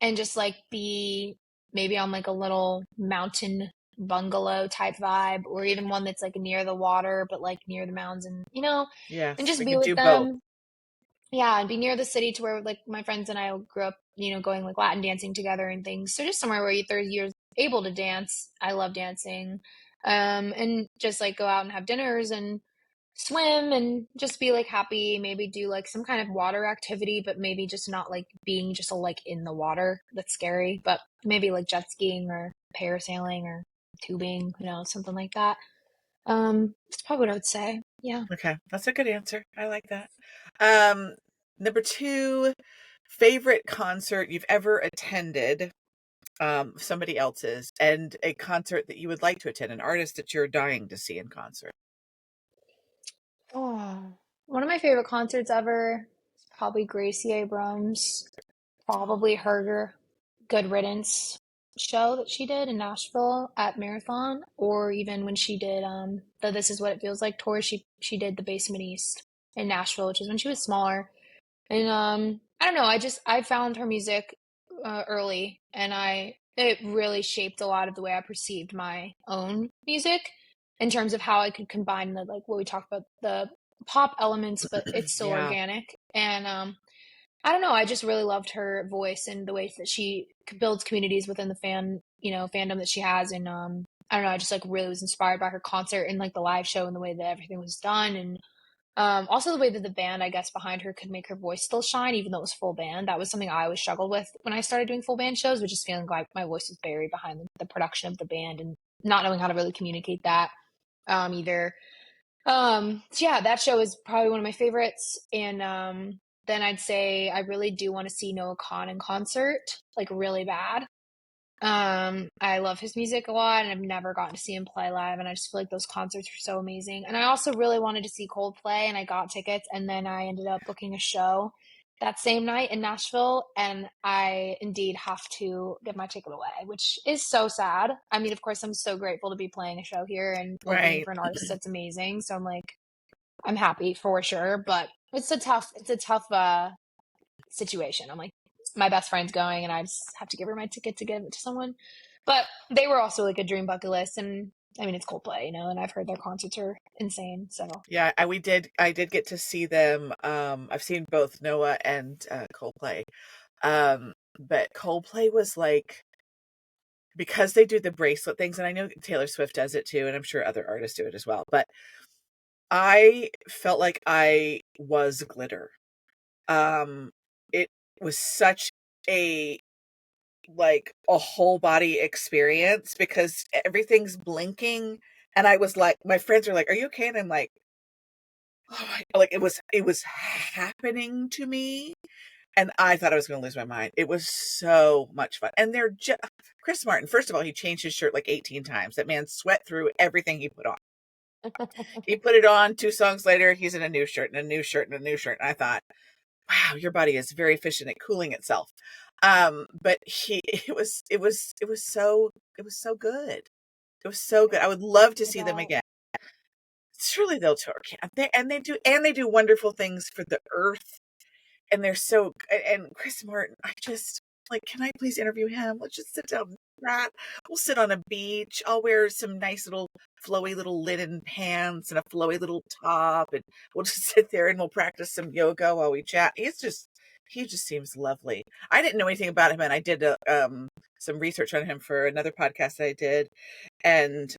And just like be maybe on like a little mountain bungalow type vibe, or even one that's like near the water, but like near the mountains and Yes, just we be could with do both. them. Yeah, and be near the city to where like my friends and I grew up, going like Latin dancing together and things. So just somewhere where you're able to dance. I love dancing. And just like go out and have dinners and swim and just be like happy, maybe do like some kind of water activity, but maybe just not like being just like in the water. That's scary, but maybe like jet skiing or parasailing or tubing, something like that. That's probably what I would say. Yeah. Okay, that's a good answer. I like that. Um, Number 2, favorite concert you've ever attended, somebody else's, and a concert that you would like to attend, an artist that you're dying to see in concert. Oh, one of my favorite concerts ever is probably Gracie Abrams. Oh, Probably her Good Riddance show that she did in Nashville at Marathon, or even when she did the This Is What It Feels Like tour. She did the Basement East in Nashville, which is when she was smaller. And I don't know, I found her music early, and I it really shaped a lot of the way I perceived my own music in terms of how I could combine the like what we talked about, the pop elements, but it's still yeah. organic. And I don't know. I just really loved her voice and the ways that she builds communities within the fan, fandom that she has. And I don't know, I just like really was inspired by her concert and like the live show and the way that everything was done. And also the way that the band, I guess, behind her could make her voice still shine, even though it was full band. That was something I always struggled with when I started doing full band shows, which is feeling like my voice was buried behind the production of the band and not knowing how to really communicate that either. So yeah, that show is probably one of my favorites. And then I'd say I really do want to see Noah Kahan in concert, like really bad. I love his music a lot, and I've never gotten to see him play live, and I just feel like those concerts are so amazing. And I also really wanted to see Coldplay, and I got tickets, and then I ended up booking a show that same night in Nashville, and I indeed have to give my ticket away, which is so sad. I mean, of course, I'm so grateful to be playing a show here and opening Right. for an artist that's amazing. So I'm like, I'm happy for sure, but it's a tough situation. I'm like, my best friend's going, and I just have to give her my ticket to give it to someone. But they were also like a dream bucket list, and I mean, it's Coldplay, and I've heard their concerts are insane. So, Yeah, I did get to see them. I've seen both Noah and Coldplay. But Coldplay was like, because they do the bracelet things, and I know Taylor Swift does it too, and I'm sure other artists do it as well. But I felt like I was glitter. It was such a like a whole body experience because everything's blinking, and I was like, my friends are like, "Are you okay?" And I'm like, "Oh my!" Like it was happening to me, and I thought I was going to lose my mind. It was so much fun, and they're just Chris Martin. First of all, he changed his shirt like 18 times. That man sweat through everything he put on. He put it on. 2 songs later, he's in a new shirt and a new shirt and a new shirt. And I thought, wow, your body is very efficient at cooling itself. But it was so good. It was so good. I would love to no see them doubt. again. Surely they'll tour, can't they? And they do wonderful things for the earth. And they're so and Chris Martin, I just like, can I please interview him? Let's just sit down and chat. We'll sit on a beach. I'll wear some nice little flowy little linen pants and a flowy little top, and we'll just sit there and we'll practice some yoga while we chat. He just seems lovely. I didn't know anything about him, and I did some research on him for another podcast that I did, and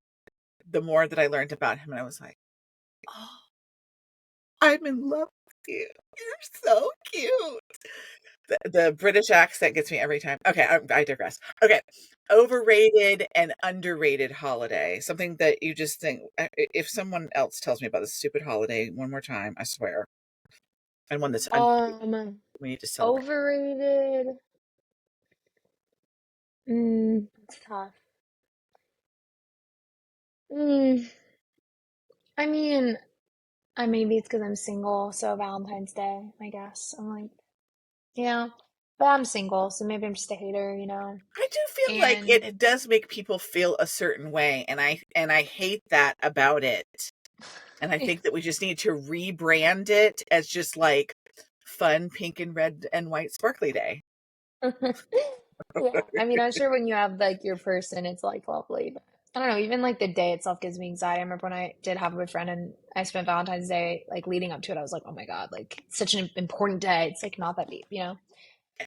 the more that I learned about him, and I was like, oh, I'm in love with you. You're so cute. The British accent gets me every time. Okay, I digress. Okay, overrated and underrated holiday. Something that you just think, if someone else tells me about this stupid holiday one more time, I swear, and one that's underrated, Um, we need to celebrate. Overrated. It's tough. Mm, I mean, maybe it's because I'm single, so Valentine's Day, I guess. I'm like, yeah, but I'm single, so maybe I'm just a hater. I do feel like And it does make people feel a certain way, and I hate that about it. And I think that we just need to rebrand it as just like fun pink and red and white sparkly day. yeah, I mean, I'm sure when you have like your person, it's like lovely. But I don't know, even like the day itself gives me anxiety. I remember when I did have a boyfriend and I spent Valentine's Day like leading up to it, I was like, oh my God, like such an important day. It's like not that deep. Yes,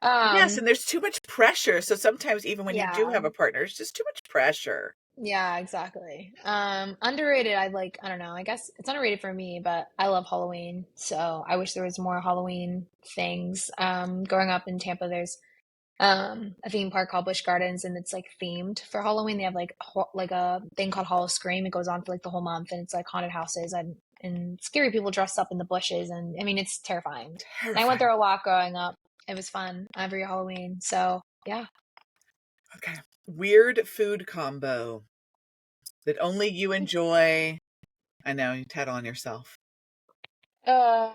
Um, and there's too much pressure. So sometimes even when you do yeah. have a partner, it's just too much pressure. Yeah, exactly. Underrated, I don't know. I guess it's underrated for me, but I love Halloween. So I wish there was more Halloween things. Growing up in Tampa, there's a theme park called Busch Gardens, and it's like themed for Halloween. They have like a thing called Hall of Scream. It goes on for like the whole month, and it's like haunted houses and scary people dressed up in the bushes, and I mean it's terrifying. And I went Terrifying. through a lot growing up. It was fun every Halloween. So yeah. Okay. Weird food combo that only you enjoy. I know, you tattle on yourself. Uh,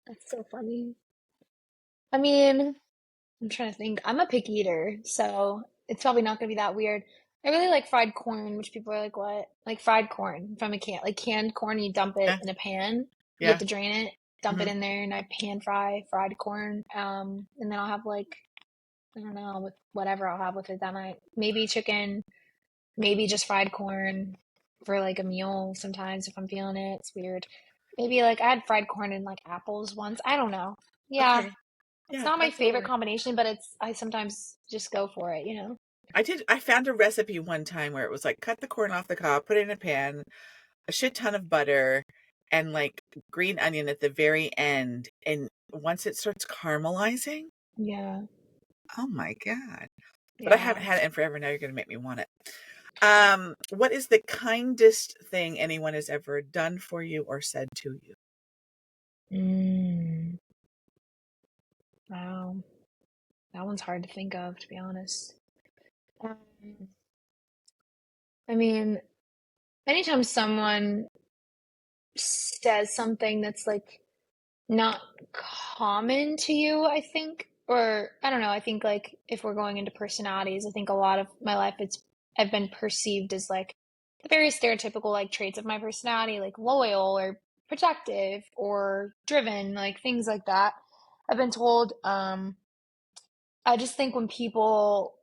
that's so funny. I mean, I'm trying to think. I'm a picky eater, so it's probably not gonna be that weird. I really like fried corn, which people are like, what? Like fried corn from a can, like canned corn, you dump it Yeah. in a pan. You have Yeah. to drain it, dump it Hmm. in there, and I pan fry fried corn. And then I'll have like, I don't know, with whatever I'll have with it that night. Maybe chicken, maybe just fried corn for like a meal sometimes if I'm feeling it. It's weird. Maybe like I had fried corn and like apples once. I don't know. Yeah, Okay. it's Yeah, not my that's all favorite right. combination, but I sometimes just go for it. I found a recipe one time where it was like cut the corn off the cob, put it in a pan, a shit ton of butter, and like green onion at the very end. And once it starts caramelizing, Yeah. oh my God. But I haven't Yeah. had it in forever. Now you're going to make me want it. What is the kindest thing anyone has ever done for you or said to you? Mm, wow. That one's hard to think of, to be honest. Um, I mean, anytime someone says something that's like not common to you, I think, or I don't know, I think like if we're going into personalities, I think a lot of my life I've been perceived as like the very stereotypical like traits of my personality, like loyal or protective or driven, like things like that. I've been told. I just think when people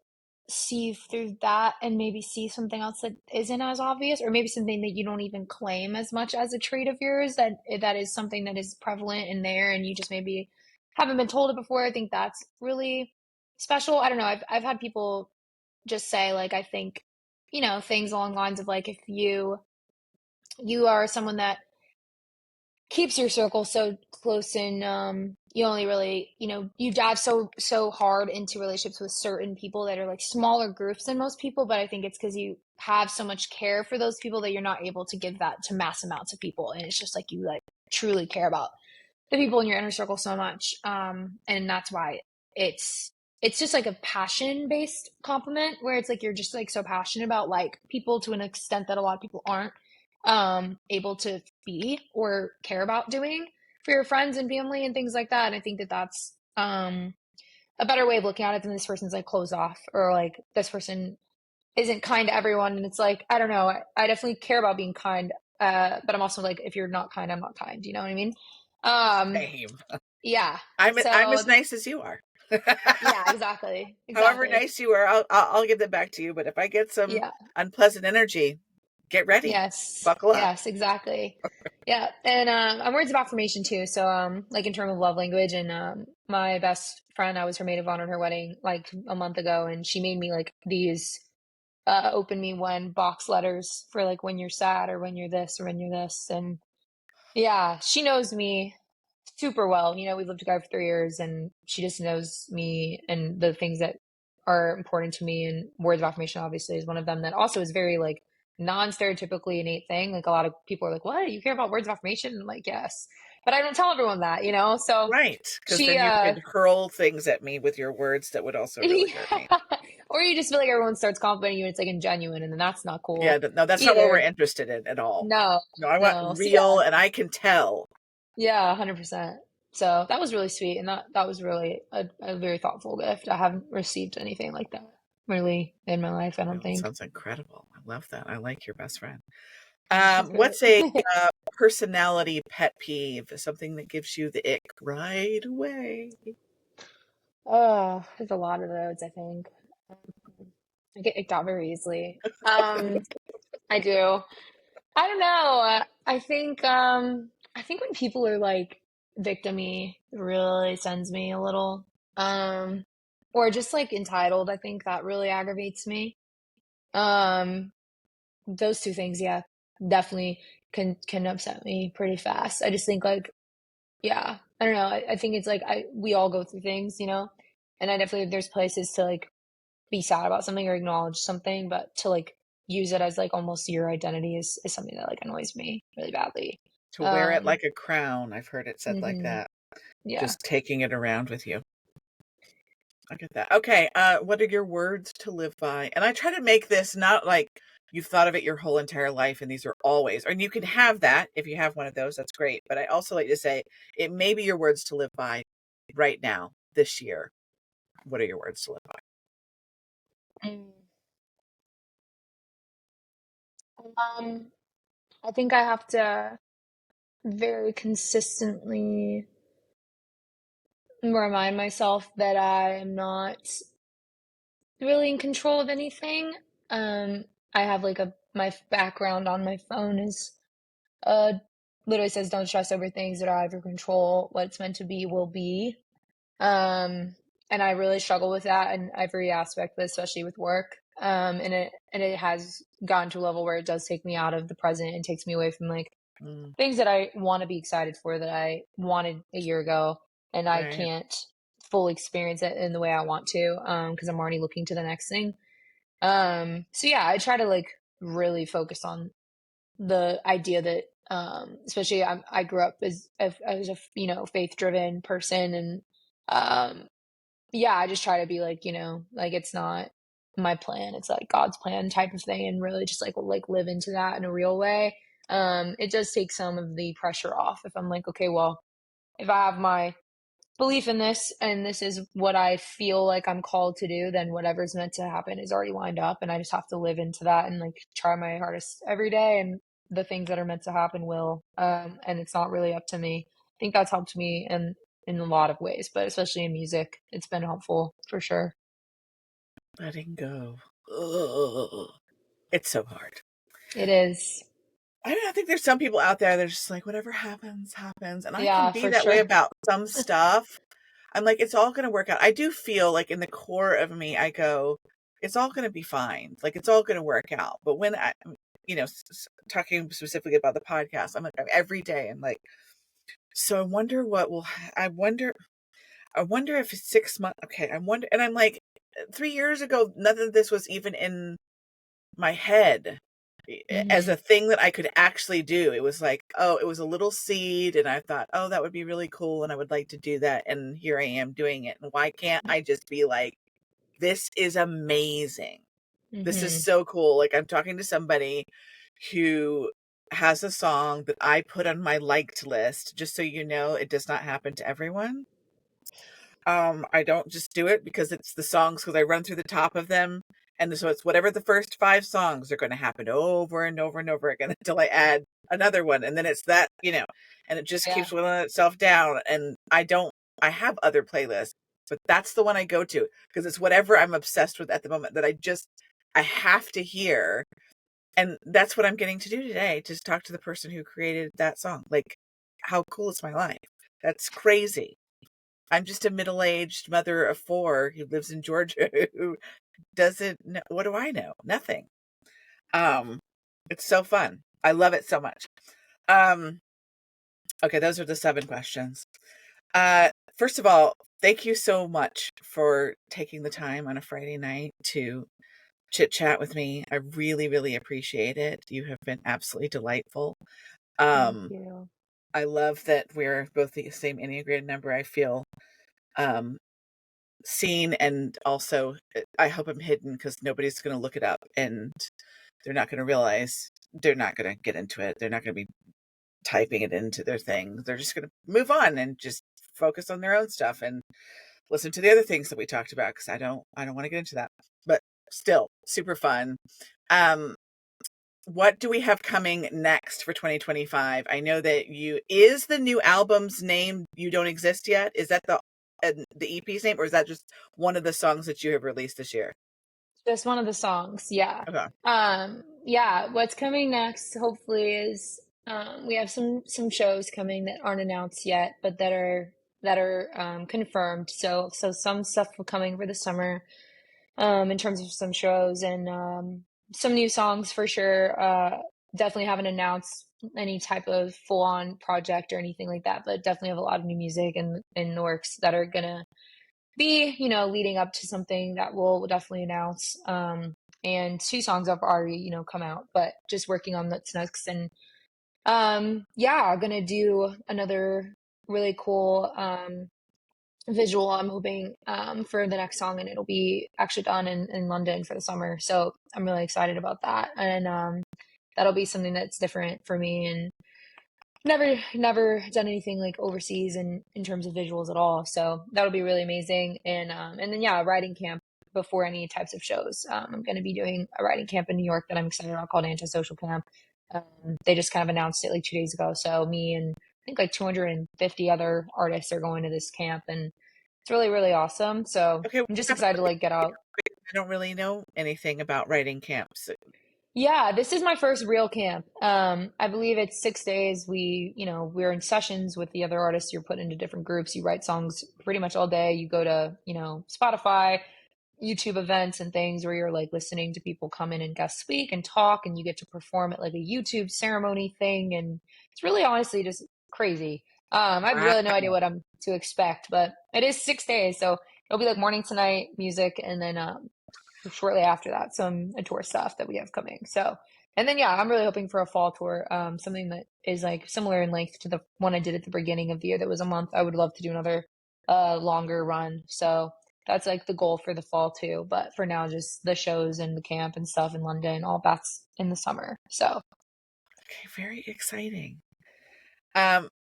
see through that and maybe see something else that isn't as obvious, or maybe something that you don't even claim as much as a trait of yours, that is something that is prevalent in there, and you just maybe haven't been told it before. I think that's really special. I don't know. I've had people just say like I think, things along the lines of like if you are someone that keeps your circle so close and you only really you dive so hard into relationships with certain people that are like smaller groups than most people, but I think it's because you have so much care for those people that you're not able to give that to mass amounts of people, and it's just like you like truly care about the people in your inner circle so much, and that's why it's it's just like a passion based compliment where it's like you're just like so passionate about like people to an extent that a lot of people aren't able to be or care about doing for your friends and family and things like that. And I think that that's a better way of looking at it than this person's like closed off, or like this person isn't kind to everyone. And it's like, I don't know, I definitely care about being kind, but I'm also like, if you're not kind, I'm not kind. You know what I mean? Um, Same. yeah. I'm as So nice as you are. yeah, exactly, However exactly. nice you are, I'll give that back to you. But if I get some Yeah. unpleasant energy, get ready, Yes. buckle up. Yes, exactly. Yeah. And I'm words of affirmation too. So like in terms of love language, and my best friend, I was her maid of honor at her wedding like a month ago, and she made me like these open me when box letters for like when you're sad or when you're this or when you're this. And yeah, she knows me super well. We've lived together for 3 years, and she just knows me and the things that are important to me. And words of affirmation, obviously, is one of them that also is very like non-stereotypically innate thing. Like a lot of people are like, "What? You care about words of affirmation?" And I'm like, yes, but I don't tell everyone that. So Right, because she, then you could hurl things at me with your words that would also really yeah, hurt me. or you just feel like everyone starts complimenting you, and it's like ingenuine, and then that's not Yeah, cool no, that's not what we're either. interested in at all. No, No, I want no. So real, and I can tell. yeah, 100%. So that was really sweet, and that was really a very thoughtful gift. I haven't received anything like that really in my life, I don't Oh, that think. sounds incredible. I love that. I like your best friend. She's great. What's a personality pet peeve? Something that gives you the ick right away. Oh, there's a lot of those, I think. I get icked out very easily. I do. I don't know. I think when people are like victimy, it really sends me a little. Um, or just like entitled, I think that really aggravates me. Um, those two things, yeah, definitely can upset me pretty fast. I just think like, yeah, I don't know. I think it's like we all go through things. And I definitely there's places to like be sad about something or acknowledge something, but to like use it as like almost your identity is something that like annoys me really badly. To wear it Um, like a crown. I've heard it said like hmm that. yeah. Just taking it around with you. I get that. Okay, what are your words to live by? And I try to make this not like you've thought of it your whole entire life and these are always, and you can have that if you have one of those, that's great. But I also like to say it may be your words to live by right now, this year. What are your words to live by? Mm. Um, I think I have to very consistently remind myself that I am not really in control of anything. Um, I have like my background on my phone is uh literally says don't stress over things that are out of your control. What's meant to be will be. Um, and I really struggle with that in every aspect, but especially with work. And it has gotten to a level where it does take me out of the present and takes me away from like Mm, things that I want to be excited for that I wanted a year ago, and I right. can't fully experience it in the way I want to, because I'm already looking to the next thing. So yeah, I try to like really focus on the idea that, especially I grew up as a faith driven person, and um, yeah, I just try to be like, like it's not my plan, it's like God's plan type of thing, and really just like live into that in a real way. It does take some of the pressure off if I'm like, okay, well, if I have my belief in this and this is what I feel like I'm called to do, then whatever's meant to happen is already lined up, and I just have to live into that and like try my hardest every day, and the things that are meant to happen will. And it's not really up to me. I think that's helped me in a lot of ways, but especially in music, it's been helpful for sure. Letting go. Ugh. It's so hard. It is. I don't know, I think there's some people out there that are just like, whatever happens, happens. And I can Yeah, be for that way sure. about some stuff. I'm like, it's all going to work out. I do feel like in the core of me, I go, it's all going to be fine. Like, it's all going to work out. But when talking specifically about the podcast, I'm like, every day, I'm like, so I wonder what will, I wonder if it's 6 months. Okay. I wonder. And I'm like, 3 years ago, none of this was even in my head as Hmm. a thing that I could actually do. It was like, oh, it was a little seed, and I thought, oh, that would be really cool, and I would like to do that. And here I am doing it. And why can't I just be like, this is amazing? This is Hmm. so cool. Like, I'm talking to somebody who has a song that I put on my liked list. Just so you know, it does not happen to everyone. I don't just do it because it's the songs, because I run through the top of them. And so it's whatever the first 5 songs are going to happen over and over and over again until I add another one. And then it's that, and it just Yeah. keeps whittling itself down. And I have other playlists, but that's the one I go to because it's whatever I'm obsessed with at the moment that I have to hear. And that's what I'm getting to do today, to talk to the person who created that song. Like, how cool is my life? That's crazy. I'm just a middle-aged mother of four who lives in Georgia who doesn't know. What do I know? Nothing. Um, it's so fun. I love it so much. Um, okay, those are the 7 questions. Uh, First of all, thank you so much for taking the time on a Friday night to chit chat with me. I really, really appreciate it. You have been absolutely delightful. Thank Um, you. I love that we're both the same Enneagram number. I feel um seen, and also I hope I'm hidden because nobody's going to look it up, and they're not going to realize, they're not going to get into it. They're not going to be typing it into their thing. They're just going to move on and just focus on their own stuff and listen to the other things that we talked about, because I don't want to get into that. But still super fun. Um what do we have coming next for 2025? I know that is the new album's name You Don't Exist Yet? Is that the EP's name, or is that just one of the songs that you have released this year? Just one of the songs, yeah. Okay. Yeah, what's coming next hopefully is, we have some shows coming that aren't announced yet, but that are confirmed. So some stuff coming for the summer, in terms of some shows, and some new songs for sure. Definitely haven't announced any type of full on project or anything like that, but definitely have a lot of new music in the works that are gonna be, leading up to something that we'll definitely announce. And two songs have already, come out, but just working on what's next. And yeah, gonna do another really cool visual, I'm hoping, for the next song, and it'll be actually done in London for the summer. So I'm really excited about that. And that'll be something that's different for me, and never done anything like overseas in terms of visuals at all. So that'll be really amazing. And then yeah, a writing camp before any types of shows. I'm going to be doing a writing camp in New York that I'm excited about, called Antisocial Camp. They just kind of announced it like 2 days ago. So me and I think like 250 other artists are going to this camp, and it's really, really awesome. So Okay, what I'm just happens excited with to like get out. I don't really know anything about writing camps. Yeah, this is my first real camp. I believe it's 6 days. We're in sessions with the other artists. You're put into different groups. You write songs pretty much all day. You go to, Spotify, YouTube events and things where you're like listening to people come in and guest speak and talk, and you get to perform at like a YouTube ceremony thing. And it's really honestly just crazy. I have Wow. really no idea what I'm to expect, but it is 6 days. So it'll be like morning to night music, and then shortly after that, some tour stuff that we have coming. So, and then yeah, I'm really hoping for a fall tour, something that is like similar in length to the one I did at the beginning of the year that was a month. I would love to do another longer run. So that's like the goal for the fall too. But for now, just the shows and the camp and stuff in London, all that's in the summer. So Okay, very exciting.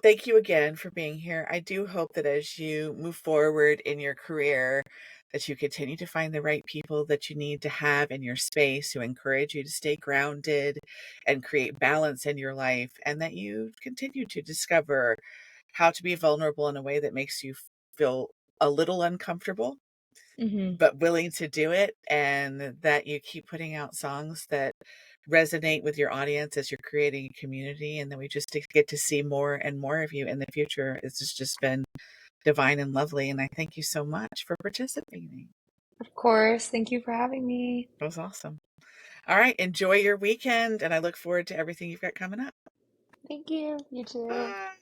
Thank you again for being here. I do hope that as you move forward in your career, that you continue to find the right people that you need to have in your space who encourage you to stay grounded and create balance in your life, and that you continue to discover how to be vulnerable in a way that makes you feel a little uncomfortable, hmm but willing to do it, and that you keep putting out songs that resonate with your audience as you're creating a community, and then we just get to see more and more of you in the future. It's just been divine and lovely, and I thank you so much for participating. of course, thank you for having me. It was awesome. All right, enjoy your weekend, and I look forward to everything you've got coming up. Thank you. You too. Bye.